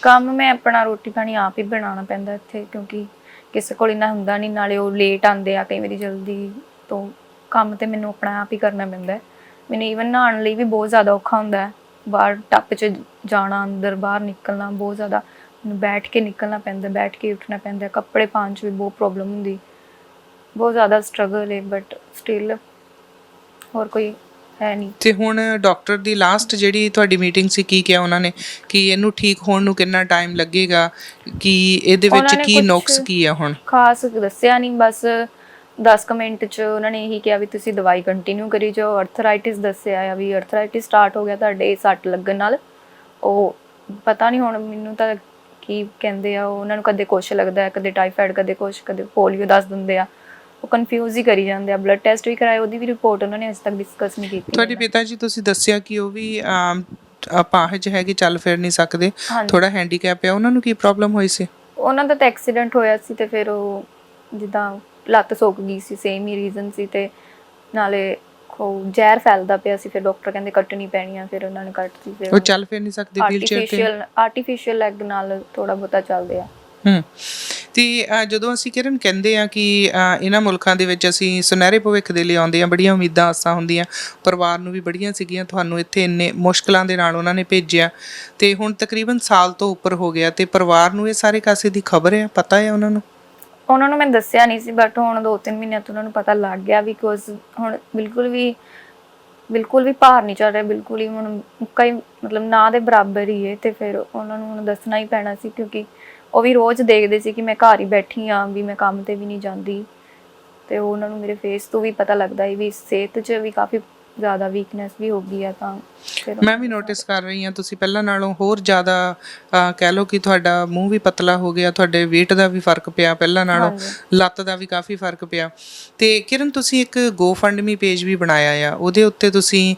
S2: ਕੰਮ? ਮੈਂ ਆਪਣਾ ਰੋਟੀ ਪਾਣੀ ਆਪ ਹੀ ਬਣਾਉਣਾ ਪੈਂਦਾ ਇੱਥੇ, ਕਿਉਂਕਿ ਕਿਸੇ ਕੋਲ ਇੰਨਾ ਹੁੰਦਾ ਨਹੀਂ। ਨਾਲੇ ਉਹ ਲੇਟ ਆਉਂਦੇ ਆ ਕਈ ਵਾਰੀ ਜਲਦੀ ਤੋਂ। ਕੰਮ ਤੇ ਮੈਨੂੰ ਆਪਣਾ ਆਪ ਹੀ ਕਰਨਾ ਪੈਂਦਾ। ਮੈਨੂੰ ਈਵਨ ਨਹਾਉਣ ਲਈ ਵੀ ਬਹੁਤ ਜ਼ਿਆਦਾ ਔਖਾ ਹੁੰਦਾ ਹੈ। ਬਾਹਰ ਟੱਪ 'ਚ ਜਾਣਾ, ਅੰਦਰ ਬਾਹਰ ਨਿਕਲਣਾ ਬਹੁਤ ਜ਼ਿਆਦਾ ਮੈਨੂੰ ਬੈਠ ਕੇ ਨਿਕਲਣਾ ਪੈਂਦਾ, ਬੈਠ ਕੇ ਉੱਠਣਾ ਪੈਂਦਾ। ਕੱਪੜੇ ਪਾਉਣ 'ਚ ਵੀ ਬਹੁਤ ਪ੍ਰੋਬਲਮ ਹੁੰਦੀ, ਬਹੁਤ ਜ਼ਿਆਦਾ ਸਟਰਗਲ ਹੈ। ਬਟ ਸਟਿਲ ਹੋਰ ਕੋਈ ਹੈ ਨਹੀਂ।
S1: ਤੇ ਹੁਣ ਡਾਕਟਰ ਦੀ ਲਾਸਟ ਜਿਹੜੀ ਤੁਹਾਡੀ ਮੀਟਿੰਗ ਸੀ, ਕੀ ਕਿਹਾ ਉਹਨਾਂ ਨੇ? ਕਿ ਇਹਨੂੰ ਠੀਕ ਹੋਣ ਨੂੰ ਕਿੰਨਾ ਟਾਈਮ ਲੱਗੇਗਾ? ਕਿ ਇਹਦੇ ਵਿੱਚ ਕੀ ਨੁਕਸ ਕੀ ਆ? ਹੁਣ
S2: ਖਾਸ ਦੱਸਿਆ ਨਹੀਂ, ਬਸ 10 ਕੁ ਮਿੰਟ 'ਚ ਉਹਨਾਂ ਨੇ ਇਹੀ ਕਿਹਾ ਵੀ ਤੁਸੀਂ ਦਵਾਈ ਕੰਟੀਨਿਊ ਕਰੀ ਜਾਓ। ਅਰਥਰਾਈਟਿਸ ਦੱਸਿਆ ਆ ਵੀ ਅਰਥਰਾਈਟਿਸ ਸਟਾਰਟ ਹੋ ਗਿਆ ਤੁਹਾਡੇ ਸੱਟ ਲੱਗਣ ਨਾਲ। ਉਹ ਪਤਾ ਨਹੀਂ ਹੁਣ ਮੈਨੂੰ ਤਾਂ ਕੀ ਕਹਿੰਦੇ ਆ। ਉਹਨਾਂ ਨੂੰ ਕਦੇ ਕੁਛ ਲੱਗਦਾ, ਕਦੇ ਟਾਈਫਾਇਡ, ਕਦੇ ਕੁਛ, ਕਦੇ ਪੋਲੀਓ ਦੱਸ ਦਿੰਦੇ ਆ। ਉਹ ਕਨਫਿਊਜ਼ ਹੀ ਕਰੀ ਜਾਂਦੇ ਆ। ਬਲੱਡ ਟੈਸਟ ਵੀ ਕਰਾਏ, ਉਹਦੀ ਵੀ ਰਿਪੋਰਟ ਉਹਨਾਂ ਨੇ ਅਜੇ ਤੱਕ ਡਿਸਕਸ ਨਹੀਂ ਕੀਤੀ।
S1: ਤੁਹਾਡੇ ਪਿਤਾ ਜੀ, ਤੁਸੀਂ ਦੱਸਿਆ ਕਿ ਉਹ ਵੀ ਅਪਾਹਜ ਹੈਗੇ, ਚੱਲ ਫਿਰ ਨਹੀਂ ਸਕਦੇ, ਥੋੜਾ ਹੈਂਡੀਕੈਪ ਆ। ਉਹਨਾਂ ਨੂੰ ਕੀ ਪ੍ਰੋਬਲਮ ਹੋਈ ਸੀ?
S2: ਉਹਨਾਂ ਦਾ ਤਾਂ ਐਕਸੀਡੈਂਟ ਹੋਇਆ ਸੀ ਤੇ ਫਿਰ ਉਹ ਜਿੱਦਾਂ ਲੱਤ ਸੁੱਕ ਗਈ ਸੀ, ਸੇਮ ਹੀ ਰੀਜ਼ਨ ਸੀ। ਤੇ ਨਾਲੇ ਜ਼ਹਿਰ ਫੈਲਦਾ ਪਿਆ ਸੀ। ਫਿਰ ਡਾਕਟਰ ਕਹਿੰਦੇ ਕੱਟਣੀ ਪੈਣੀ ਆ, ਫਿਰ ਉਹਨਾਂ ਨੇ ਕੱਟਤੀ। ਫਿਰ
S1: ਉਹ ਚੱਲ ਫਿਰ ਨਹੀਂ ਸਕਦੇ ਵੀਲਚੇਅਰ ਤੇ?
S2: ਆਰਟੀਫੀਸ਼ੀਅਲ ਲੈਗ ਨਾਲ ਥੋੜਾ ਬਹੁਤਾ ਚੱਲਦੇ ਆ।
S1: ਤੇ ਜਦੋਂ ਅਸੀਂ ਕਿਰਨ ਕਹਿੰਦੇ ਆ ਕਿ ਇਹਨਾਂ ਮੁਲਕਾਂ ਦੇ ਵਿੱਚ ਅਸੀਂ ਸੁਨਹਿਰੇ ਭਵਿੱਖ ਦੇ ਲਈ ਆਉਂਦੇ ਆ, ਬੜੀਆਂ ਉਮੀਦਾਂ ਆਸਾਂ ਹੁੰਦੀਆਂ, ਪਰਿਵਾਰ ਨੂੰ ਵੀ ਬੜੀਆਂ ਸੀਗੀਆਂ, ਤੁਹਾਨੂੰ ਇੱਥੇ ਇੰਨੇ ਮੁਸ਼ਕਲਾਂ ਦੇ ਨਾਲ ਉਹਨਾਂ ਨੇ ਭੇਜਿਆ, ਤੇ ਹੁਣ ਤਕਰੀਬਨ ਸਾਲ ਤੋਂ ਉੱਪਰ ਹੋ ਗਿਆ, ਤੇ ਪਰਿਵਾਰ ਨੂੰ ਇਹ ਸਾਰੇ ਕਾਸੇ ਦੀ ਖਬਰ ਹੈ, ਪਤਾ ਹੈ ਉਹਨਾਂ ਨੂੰ?
S2: ਉਹਨਾਂ ਨੂੰ ਮੈਂ ਦੱਸਿਆ ਨਹੀਂ ਸੀ, ਬਟ ਹੁਣ 2-3 ਮਹੀਨਿਆਂ ਤੋਂ ਉਹਨਾਂ ਨੂੰ ਪਤਾ ਲੱਗ ਗਿਆ। ਬਿਕੋਜ਼ ਹੁਣ ਬਿਲਕੁਲ ਵੀ ਭਾਰ ਨਹੀਂ ਚੱਲ ਰਿਹਾ, ਬਿਲਕੁਲ ਹੀ ਹੁਣ ਕਈ ਮਤਲਬ ਨਾ ਦੇ ਬਰਾਬਰ ਹੀ ਹੈ। ਤੇ ਫਿਰ ਉਹਨਾਂ ਨੂੰ ਹੁਣ ਦੱਸਣਾ ਹੀ ਪੈਣਾ ਸੀ, ਕਿਉਂਕਿ ਉਹ ਵੀ ਰੋਜ਼ ਦੇਖਦੇ ਸੀ ਕਿ ਮੈਂ ਘਰ ਹੀ ਬੈਠੀ ਹਾਂ, ਵੀ ਮੈਂ ਕੰਮ ਤੇ ਵੀ ਨਹੀਂ ਜਾਂਦੀ। ਤੇ ਉਹਨਾਂ ਨੂੰ ਮੇਰੇ ਫੇਸ ਤੋਂ ਵੀ ਪਤਾ ਲੱਗਦਾ ਹੈ ਵੀ ਸਿਹਤ 'ਚ ਵੀ ਕਾਫੀ ਜ਼ਿਆਦਾ ਵੀਕਨੈਸ ਵੀ ਹੋ ਗਈ ਆ। ਤਾਂ
S1: ਮੈਂ ਵੀ ਨੋਟਿਸ ਕਰ ਰਹੀ ਹਾਂ ਤੁਸੀਂ ਪਹਿਲਾਂ ਨਾਲੋਂ ਹੋਰ ਜ਼ਿਆਦਾ ਕਹਿ ਲਓ ਕਿ ਤੁਹਾਡਾ ਮੂੰਹ ਵੀ ਪਤਲਾ ਹੋ ਗਿਆ, ਤੁਹਾਡੇ weight ਦਾ ਵੀ ਫਰਕ ਪਿਆ ਪਹਿਲਾਂ ਨਾਲੋਂ, ਲੱਤ ਦਾ ਵੀ ਕਾਫੀ ਫਰਕ ਪਿਆ। ਤੇ ਕਿਰਨ, ਤੁਸੀਂ ਇੱਕ GoFundMe ਪੇਜ ਵੀ ਬਣਾਇਆ ਆ, ਉਹਦੇ ਉੱਤੇ ਤੁਸੀਂ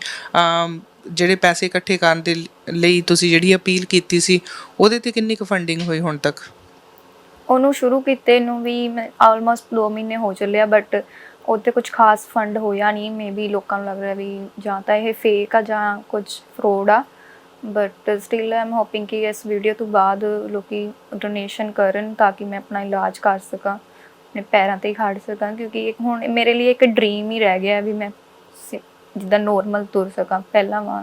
S1: ਜਿਹੜੇ ਪੈਸੇ ਇਕੱਠੇ ਕਰਨ ਦੇ ਲਈ ਤੁਸੀਂ ਜਿਹੜੀ ਅਪੀਲ ਕੀਤੀ ਸੀ, ਉਹਦੇ ਤੇ ਕਿੰਨੀ ਕੁ ਫੰਡਿੰਗ ਹੋਈ ਹੁਣ ਤੱਕ?
S2: ਉਹਨੂੰ ਸ਼ੁਰੂ ਕੀਤੇ ਨੂੰ ਵੀ ਆਲਮੋਸਟ 2 ਮਹੀਨੇ ਹੋ ਚੱਲੇ ਆ, ਬਟ ਉਹਤੇ ਕੁਝ ਖਾਸ ਫੰਡ ਹੋਇਆ ਨਹੀਂ। ਮੇਬੀ ਲੋਕਾਂ ਨੂੰ ਲੱਗ ਰਿਹਾ ਵੀ ਜਾਂ ਤਾਂ ਇਹ ਫੇਕ ਆ ਜਾਂ ਕੁਝ ਫਰੋਡ ਆ। ਬਟ ਸਟਿਲ ਆਮ ਹੋਪਿੰਗ ਕਿ ਇਸ ਵੀਡੀਓ ਤੋਂ ਬਾਅਦ ਲੋਕੀ ਡੋਨੇਸ਼ਨ ਕਰਨ ਤਾਂ ਕਿ ਮੈਂ ਆਪਣਾ ਇਲਾਜ ਕਰ ਸਕਾਂ, ਆਪਣੇ ਪੈਰਾਂ 'ਤੇ ਹੀ ਖੜ ਸਕਾਂ। ਕਿਉਂਕਿ ਹੁਣ ਮੇਰੇ ਲਈ ਇੱਕ ਡਰੀਮ ਹੀ ਰਹਿ ਗਿਆ ਵੀ ਮੈਂ ਜਿੱਦਾਂ ਨੋਰਮਲ ਤੁਰ ਸਕਾਂ ਪਹਿਲਾਂ ਵਾਂ।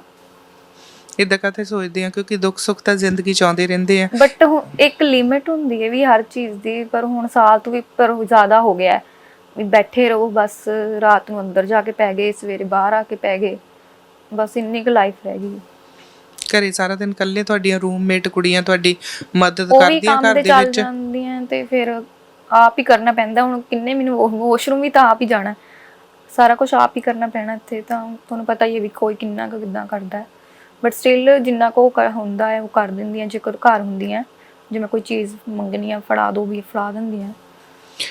S1: ਇੱਦਾਂ ਕਾਹਤੇ ਸੋਚਦੇ ਆ? ਕਿਉਂਕਿ ਦੁੱਖ ਸੁੱਖ ਤਾਂ ਜ਼ਿੰਦਗੀ 'ਚ ਆਉਂਦੇ ਰਹਿੰਦੇ ਆ, ਬਟ
S2: ਇੱਕ ਲਿਮਿਟ ਹੁੰਦੀ ਹੈ ਵੀ ਹਰ ਚੀਜ਼ ਦੀ। ਪਰ ਹੁਣ ਸਾਲ ਤੋਂ ਵੀ ਪਰ ਜ਼ਿਆਦਾ ਹੋ ਗਿਆ ਵੀ ਬੈਠੇ ਰਹੋ, ਬਸ ਰਾਤ ਨੂੰ ਅੰਦਰ ਜਾ ਕੇ ਪੈ ਗਏ, ਸਵੇਰੇ ਬਾਹਰ ਆ ਕੇ ਪੈ ਗਏ, ਬਸ ਇੰਨੀ ਕੁ ਲਾਈਫ ਰਹਿ ਗਈ। ਘਰੇ
S1: ਸਾਰਾ ਦਿਨ ਇਕੱਲੇ ਤੁਹਾਡੀਆਂ ਰੂਮਮੇਟ ਕੁੜੀਆਂ ਤੁਹਾਡੀ ਮਦਦ
S2: ਕਰਦੀਆਂ
S1: ਘਰ ਦੇ ਵਿੱਚ?
S2: ਜਾਂਦੀਆਂ ਤੇ ਫਿਰ ਆਪ ਹੀ ਕਰਨਾ ਪੈਂਦਾ। ਹੁਣ ਕਿੰਨੇ ਮੈਨੂੰ ਵਾਸ਼ਰੂਮ ਵੀ ਤਾਂ ਆਪ ਹੀ ਜਾਣਾ, ਸਾਰਾ ਕੁਝ ਆਪ ਹੀ ਕਰਨਾ ਪੈਣਾ ਇੱਥੇ, ਤਾਂ ਤੁਹਾਨੂੰ ਪਤਾ ਹੀ ਹੈ ਵੀ ਕੋਈ ਕਿੰਨਾ ਕੁ ਕਿੱਦਾਂ ਕਰਦਾ, ਬਟ ਸਟਿਲ ਜਿੰਨਾ ਕੁ ਹੁੰਦਾ ਹੈ ਉਹ ਕਰ ਦਿੰਦੀਆਂ। ਜੇਕਰ ਘਰ ਹੁੰਦੀਆਂ, ਜੇ ਮੈਂ ਕੋਈ ਚੀਜ਼ ਮੰਗਣੀ ਆ ਫੜਾ ਦੋ ਵੀ ਫੜਾ ਦਿੰਦੀਆਂ।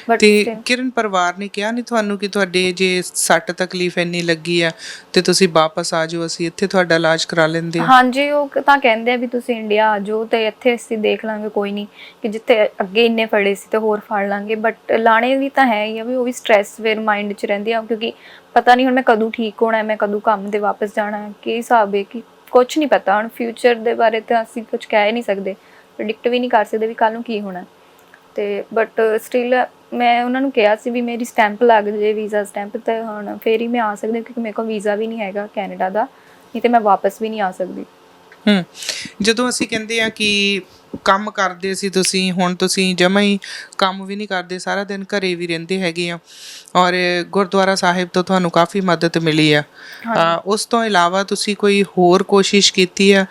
S2: ਬਟ
S1: ਤੇ ਕਿਰਨ, ਪਰਿਵਾਰ ਨੇ ਕਿਹਾ ਨਹੀਂ ਤੁਹਾਨੂੰ ਕਿ ਤੁਹਾਡੇ ਜੇ ਸੱਟ ਤਕਲੀਫ ਇੰਨੀ ਲੱਗੀ ਆ ਤੇ ਤੁਸੀਂ ਵਾਪਸ ਆ ਜਾਓ, ਅਸੀਂ ਇੱਥੇ ਤੁਹਾਡਾ ਇਲਾਜ ਕਰਾ ਲੈਂਦੇ ਹਾਂ?
S2: ਹਾਂਜੀ, ਉਹ ਤਾਂ ਕਹਿੰਦੇ ਆ ਵੀ ਤੁਸੀਂ ਇੰਡੀਆ ਆ ਜਾਓ ਤੇ ਇੱਥੇ ਅਸੀਂ ਦੇਖ ਲਾਂਗੇ, ਕੋਈ ਨਹੀਂ, ਕਿ ਜਿੱਥੇ ਅੱਗੇ ਇੰਨੇ ਫੜੇ ਸੀ ਤੇ ਹੋਰ ਫੜ ਲਾਂਗੇ। ਬਟ ਲਾਣੇ ਵੀ ਤਾਂ ਹੈ ਹੀ ਆ, ਵੀ ਉਹ ਵੀ ਸਟ੍ਰੈਸ ਫਿਰ ਮਾਈਂਡ 'ਚ ਰਹਿੰਦੀ ਆ, ਕਿਉਂਕਿ ਪਤਾ ਨਹੀਂ ਹੁਣ ਮੈਂ ਕਦੋਂ ਠੀਕ ਹੋਣਾ, ਮੈਂ ਕਦੋਂ ਕੰਮ 'ਤੇ ਵਾਪਸ ਜਾਣਾ, ਕੀ ਹਿਸਾਬ ਹੈ, ਕਿ ਕੁਛ ਨਹੀਂ ਪਤਾ। ਹੁਣ ਫਿਊਚਰ ਦੇ ਬਾਰੇ ਤਾਂ ਅਸੀਂ ਕੁਝ ਕਹਿ ਨਹੀਂ ਸਕਦੇ, ਪ੍ਰੈਡਿਕਟ ਵੀ ਨਹੀਂ ਕਰ ਸਕਦੇ ਵੀ ਕੱਲ੍ਹ ਨੂੰ ਕੀ ਹੋਣਾ। ਤੇ ਬਟ ਸਟਿਲ ਮੈਂ ਉਹਨਾਂ ਨੂੰ ਕਿਹਾ ਸੀ ਵੀ ਮੇਰੀ ਸਟੈਂਪ ਲੱਗ ਜੇ, ਵੀਜ਼ਾ ਸਟੈਂਪ, ਤੇ ਹੁਣ ਫੇਰ ਹੀ ਮੈਂ ਆ ਸਕਦੀ, ਕਿਉਂਕਿ ਮੇਰੇ ਕੋਲ ਵੀਜ਼ਾ ਵੀ ਨਹੀਂ ਹੈਗਾ ਕੈਨੇਡਾ ਦਾ, ਨਹੀਂ ਤੇ ਮੈਂ ਵਾਪਸ ਵੀ ਨਹੀਂ ਆ ਸਕਦੀ।
S1: ਜਦੋਂ ਅਸੀਂ ਕਹਿੰਦੇ ਆ ਕਿ ਕੰਮ ਕਰਦੇ ਸੀ ਤੁਸੀਂ, ਹੁਣ ਤੁਸੀਂ ਜਮਾਂ ਹੀ ਕੰਮ ਵੀ ਨਹੀਂ ਕਰਦੇ, ਸਾਰਾ ਦਿਨ ਘਰੇ ਵੀ ਰਹਿੰਦੇ ਹੈਗੇ ਆ, ਔਰ ਗੁਰਦੁਆਰਾ ਸਾਹਿਬ ਤੋਂ ਤੁਹਾਨੂੰ ਕਾਫੀ ਮਦਦ ਮਿਲੀ ਆ। ਉਸ ਤੋਂ ਇਲਾਵਾ ਤੁਸੀਂ ਕੋਈ ਹੋਰ ਕੋਸ਼ਿਸ਼ ਕੀਤੀ ਆ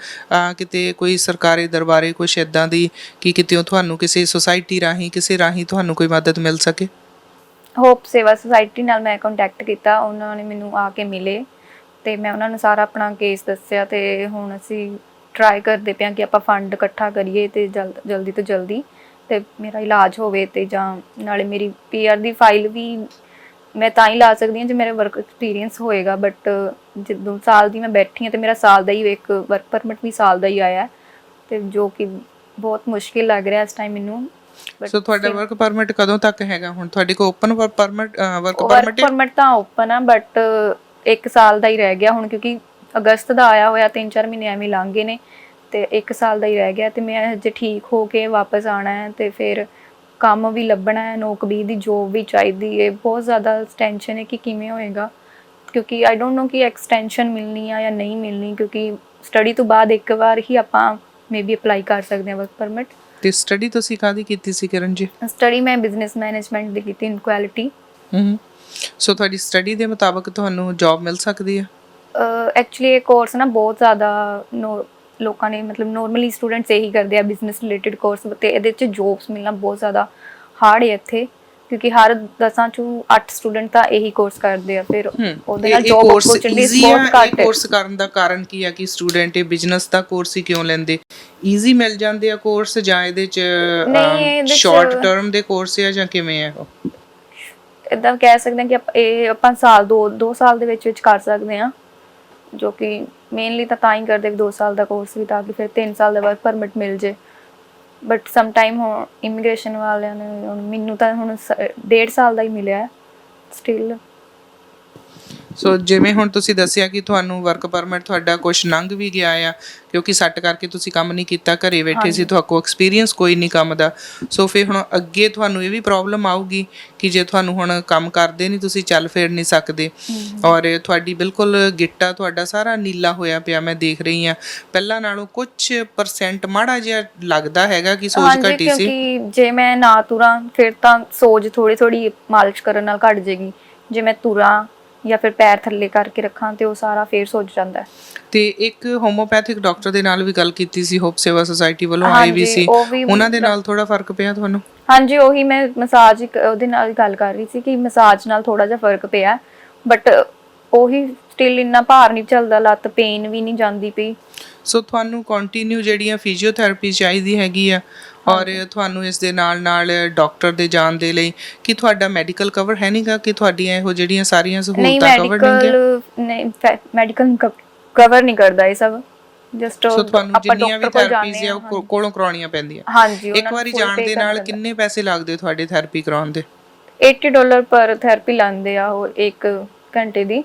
S1: ਕਿਤੇ ਕੋਈ ਸਰਕਾਰੀ ਦਰਬਾਰੇ ਕੁਛ ਇੱਦਾਂ ਦੀ, ਕਿ ਕਿਤੇ ਤੁਹਾਨੂੰ ਕਿਸੇ ਸੁਸਾਇਟੀ ਰਾਹੀਂ, ਕਿਸੇ ਰਾਹੀਂ ਤੁਹਾਨੂੰ ਕੋਈ ਮਦਦ ਮਿਲ ਸਕੇ?
S2: ਹੋਪ ਸੇਵਾ ਸੁਸਾਇਟੀ ਨਾਲ ਮੈਂ ਕੰਟੈਕਟ ਕੀਤਾ, ਉਹਨਾਂ ਨੇ ਮੈਨੂੰ ਆ ਕੇ ਮਿਲੇ ਤੇ ਮੈਂ ਉਹਨਾਂ ਨੂੰ ਸਾਰਾ ਆਪਣਾ ਕੇਸ ਦੱਸਿਆ, ਤੇ ਹੁਣ ਅਸੀਂ ਟਰਾਈ ਕਰਦੇ ਪਏ ਹਾਂ ਕਿ ਆਪਾਂ ਫੰਡ ਇਕੱਠਾ ਕਰੀਏ ਤੇ ਜਲਦੀ ਤੋਂ ਜਲਦੀ ਤੇ ਮੇਰਾ ਇਲਾਜ ਹੋਵੇ, ਤੇ ਜਾਂ ਨਾਲੇ ਮੇਰੀ PR ਦੀ ਫਾਈਲ ਵੀ ਮੈਂ ਤਾਂ ਹੀ ਲਾ ਸਕਦੀ ਹਾਂ ਜੇ ਮੇਰਾ ਵਰਕ ਐਕਸਪੀਰੀਅੰਸ ਹੋਏਗਾ। ਬਟ ਜਦੋਂ ਸਾਲ ਦੀ ਮੈਂ ਬੈਠੀ ਹਾਂ ਤੇ ਮੇਰਾ ਸਾਲ ਦਾ ਹੀ ਇੱਕ ਵਰਕ ਪਰਮਿਟ ਵੀ ਸਾਲ ਦਾ ਹੀ ਆਇਆ, ਤੇ ਜੋ ਕਿ ਬਹੁਤ ਮੁਸ਼ਕਿਲ ਲੱਗ ਰਿਹਾ ਇਸ ਟਾਈਮ ਮੈਨੂੰ।
S1: ਸੋ ਤੁਹਾਡਾ ਵਰਕ ਪਰਮਿਟ ਕਦੋਂ ਤੱਕ ਹੈਗਾ ਹੁਣ ਤੁਹਾਡੇ ਕੋਲ? ਓਪਨ ਵਰਕ ਪਰਮਿਟ
S2: ਤਾਂ ਓਪਨ ਆ, ਬਟ 1 ਸਾਲ ਦਾ ਹੀ ਰਹਿ ਗਿਆ ਹੁਣ, ਕਿਉਂਕਿ ਅਗਸਤ ਦਾ ਆਇਆ ਹੋਇਆ, 3-4 ਮਹੀਨੇ ਐਵੇਂ ਲੰਘ ਗਏ ਨੇ, ਤੇ 1 ਸਾਲ ਦਾ ਹੀ ਰਹਿ ਗਿਆ। ਤੇ ਮੈਂ ਜੇ ਠੀਕ ਹੋ ਕੇ ਵਾਪਸ ਆਉਣਾ ਹੈ ਤੇ ਫਿਰ ਕੰਮ ਵੀ ਲੱਭਣਾ ਹੈ, ਨੌਕਰੀ ਦੀ ਜੋਬ ਵੀ ਚਾਹੀਦੀ ਹੈ। ਬਹੁਤ ਜ਼ਿਆਦਾ ਟੈਨਸ਼ਨ ਹੈ ਕਿ ਕਿਵੇਂ ਹੋਏਗਾ, ਕਿਉਂਕਿ ਆਈ ਡੋਂਟ ਨੋ ਕਿ ਐਕਸਟੈਂਸ਼ਨ ਮਿਲਣੀ ਆ ਜਾਂ ਨਹੀਂ ਮਿਲਣੀ, ਕਿਉਂਕਿ ਸਟੱਡੀ ਤੋਂ ਬਾਅਦ ਇੱਕ ਵਾਰ ਹੀ ਆਪਾਂ ਮੇਬੀ ਅਪਲਾਈ ਕਰ ਸਕਦੇ ਹਾਂ ਵਰਕ ਪਰਮਿਟ।
S1: ਤੇ ਸਟੱਡੀ ਤੁਸੀਂ ਕਾਹਦੀ ਕੀਤੀ ਸੀ ਕਿਰਨ ਜੀ?
S2: ਸਟੱਡੀ ਮੈਂ ਬਿਜ਼ਨਸ ਮੈਨੇਜਮੈਂਟ ਦੀ ਕੀਤੀ, ਇਨਕੁਆਲਿਟੀ।
S1: ਸੋ ਤੁਹਾਡੀ ਸਟੱਡੀ ਦੇ ਮੁਤਾਬਕ ਤੁਹਾਨੂੰ ਜੌਬ ਮਿਲ ਸਕਦੀ ਹੈ?
S2: ਐਕਚੁਅਲੀ ਇਹ ਕੋਰਸ ਨਾ ਬਹੁਤ ਜ਼ਿਆਦਾ ਲੋਕਾਂ ਨੇ, ਮਤਲਬ ਨੋਰਮਲੀ ਸਟੂਡੈਂਟਸ ਇਹੀ ਕਰਦੇ ਆ ਬਿਜ਼ਨਸ ਰਿਲੇਟਡ ਕੋਰਸ, ਤੇ ਇਹਦੇ 'ਚ ਜੋਬਸ ਮਿਲਣਾ ਬਹੁਤ ਜ਼ਿਆਦਾ ਹਾਰਡ ਹੈ ਇੱਥੇ, ਕਿਉਂਕਿ ਹਰ 10 ਚੋਂ 8 ਸਟੂਡੈਂਟ ਤਾਂ ਇਹੀ ਕੋਰਸ ਕਰਦੇ ਆ, ਫਿਰ ਉਹਦੇ ਨਾਲ ਜੌਬ ਓਪਰਚੁਨਿਟੀਜ਼ ਬਹੁਤ ਘੱਟ ਹੈ।
S1: ਕੋਰਸ ਕਰਨ ਦਾ ਕਾਰਨ ਕੀ ਆ ਕਿ ਸਟੂਡੈਂਟ ਇਹ ਬਿਜ਼ਨਸ ਦਾ ਕੋਰਸ ਹੀ ਕਿਉਂ ਲੈਂਦੇ? ਈਜ਼ੀ ਮਿਲ ਜਾਂਦੇ ਆ ਕੋਰਸ, ਜਾਂ ਇਹਦੇ 'ਚ ਸ਼ਾਰਟ ਟਰਮ ਦੇ ਕੋਰਸ ਆ, ਜਾਂ ਕਿਵੇਂ ਆ?
S2: ਇੱਦਾਂ ਕਹਿ ਸਕਦੇ ਹਾਂ ਕਿ ਆਪਾਂ ਸਾਲ 2 ਸਾਲ ਦੇ ਵਿੱਚ ਕਰ ਸਕਦੇ ਹਾਂ, ਜੋ ਕਿ ਮੇਨਲੀ ਤਾਂ ਹੀ ਕਰਦੇ 2 ਸਾਲ ਦਾ ਕੋਰਸ ਵੀ, ਤਾਂ ਕਿ ਫਿਰ 3 ਸਾਲ ਦਾ ਵਰਕ ਪਰਮਿਟ ਮਿਲ ਜੇ। ਬਟ ਸਮ ਟਾਈਮ ਹੁਣ ਇਮੀਗ੍ਰੇਸ਼ਨ ਵਾਲਿਆਂ ਨੇ, ਮੈਨੂੰ ਤਾਂ ਹੁਣ 1.5 ਸਾਲ ਦਾ ਹੀ ਮਿਲਿਆ ਸਟਿਲ।
S1: ਸੋ ਜਿਵੇਂ ਹੁਣ ਤੁਸੀਂ ਦੱਸਿਆ ਕਿ ਤੁਹਾਨੂੰ ਵਰਕ ਪਰਮਿਟ ਤੁਹਾਡਾ ਕੁਛ ਲੰਘ ਵੀ ਗਿਆ ਆ, ਕਿਉਂਕਿ ਸੱਟ ਕਰਕੇ ਤੁਸੀਂ ਕੰਮ ਨਹੀਂ ਕੀਤਾ, ਘਰੇ ਬੈਠੇ ਸੀ, ਤੁਹਾਡੇ ਕੋਲ ਐਕਸਪੀਰੀਅੰਸ ਕੋਈ ਨਹੀਂ ਕੰਮ ਦਾ। ਸੋ ਫਿਰ ਹੁਣ ਅੱਗੇ ਤੁਹਾਨੂੰ ਇਹ ਵੀ ਪ੍ਰੋਬਲਮ ਆਊਗੀ ਕਿ ਜੇ ਤੁਹਾਨੂੰ ਹੁਣ ਕੰਮ ਕਰਦੇ ਨਹੀਂ, ਤੁਸੀਂ ਚੱਲ ਫਿਰ ਨਹੀਂ ਸਕਦੇ, ਔਰ ਤੁਹਾਡੀ ਬਿਲਕੁਲ ਗਿੱਟਾ ਤੁਹਾਡਾ ਸਾਰਾ ਨੀਲਾ ਹੋਇਆ ਪਿਆ, ਮੈਂ ਦੇਖ ਰਹੀ ਹਾਂ। ਪਹਿਲਾਂ ਨਾਲੋਂ ਕੁਛ % ਮਾੜਾ ਜਿਹਾ ਲੱਗਦਾ ਹੈਗਾ ਕਿ ਸੋਜ ਘਟੀ ਸੀ।
S2: ਕਿਉਂਕਿ ਜੇ ਮੈਂ ਨਾ ਤੁਰਾਂ ਫਿਰ ਤਾਂ ਸੋਜ ਥੋੜੀ ਮਾਲਿਸ਼ ਕਰਨ ਨਾਲ ਘਟ ਜਾਏਗੀ, ਜੇ ਮੈਂ ਤੁਰਾਂ ਜਾਂ ਫਿਰ ਪੈਰ ਥੱਲੇ ਕਰਕੇ ਰੱਖਾਂ ਤੇ ਉਹ ਸਾਰਾ ਫੇਰ ਸੋਚ ਜਾਂਦਾ ਹੈ। ਤੇ
S1: ਇੱਕ ਹੋਮੋਪੈਥਿਕ ਡਾਕਟਰ ਦੇ ਨਾਲ ਵੀ ਗੱਲ ਕੀਤੀ ਸੀ, ਹੋਪ ਸੇਵਾ ਸੁਸਾਇਟੀ ਵੱਲੋਂ ਆਈ ਵੀ ਸੀ, ਉਹਨਾਂ ਦੇ ਨਾਲ ਥੋੜਾ ਫਰਕ ਪਿਆ ਤੁਹਾਨੂੰ?
S2: ਹਾਂਜੀ, ਉਹੀ ਮੈਂ ਮਸਾਜ ਉਹਦੇ ਨਾਲ ਗੱਲ ਕਰ ਰਹੀ ਸੀ ਕਿ ਮਸਾਜ ਨਾਲ ਥੋੜਾ ਜਿਹਾ ਫਰਕ ਪਿਆ, ਬਟ ਉਹੀ ਸਟਿਲ ਇੰਨਾ ਭਾਰ ਨਹੀਂ ਚੱਲਦਾ, ਲੱਤ ਪੇਨ ਵੀ ਨਹੀਂ ਜਾਂਦੀ ਪਈ।
S1: ਸੋ ਤੁਹਾਨੂੰ ਕੰਟੀਨਿਊ ਜਿਹੜੀਆਂ ਫਿਜ਼ੀਓਥੈਰੇਪੀ ਚਾਹੀਦੀ ਹੈਗੀ ਆ, ਔਰ ਤੁਹਾਨੂੰ ਇਸ ਦੇ ਨਾਲ ਡਾਕਟਰ ਦੇ ਜਾਣ ਦੇ ਲਈ ਕਿ ਤੁਹਾਡਾ ਮੈਡੀਕਲ ਕਵਰ ਹੈ ਨਹੀਂਗਾ, ਕਿ ਤੁਹਾਡੀਆਂ ਇਹੋ ਜਿਹੜੀਆਂ ਸਾਰੀਆਂ ਸਹੂਲਤਾਂ ਕਵਰ
S2: ਨਹੀਂ, ਮੈਡੀਕਲ ਕਵਰ ਨਹੀਂ ਕਰਦਾ ਇਹ ਸਭ। ਜਸਟ
S1: ਸੋ ਤੁਹਾਨੂੰ ਜਿੰਨੀਆਂ ਵੀ ਥੈਰੇਪੀਜ਼ ਆ ਉਹ ਕੋਲੋਂ ਕਰਾਉਣੀਆਂ ਪੈਂਦੀਆਂ?
S2: ਹਾਂਜੀ,
S1: ਇੱਕ ਵਾਰੀ ਜਾਣ ਦੇ ਨਾਲ ਕਿੰਨੇ ਪੈਸੇ ਲੱਗਦੇ ਤੁਹਾਡੇ ਥੈਰੇਪੀ ਕਰਾਉਣ ਦੇ?
S2: $80 ਪਰ ਥੈਰੇਪੀ ਲਾਉਂਦੇ ਆ ਉਹ 1 ਘੰਟੇ ਦੀ।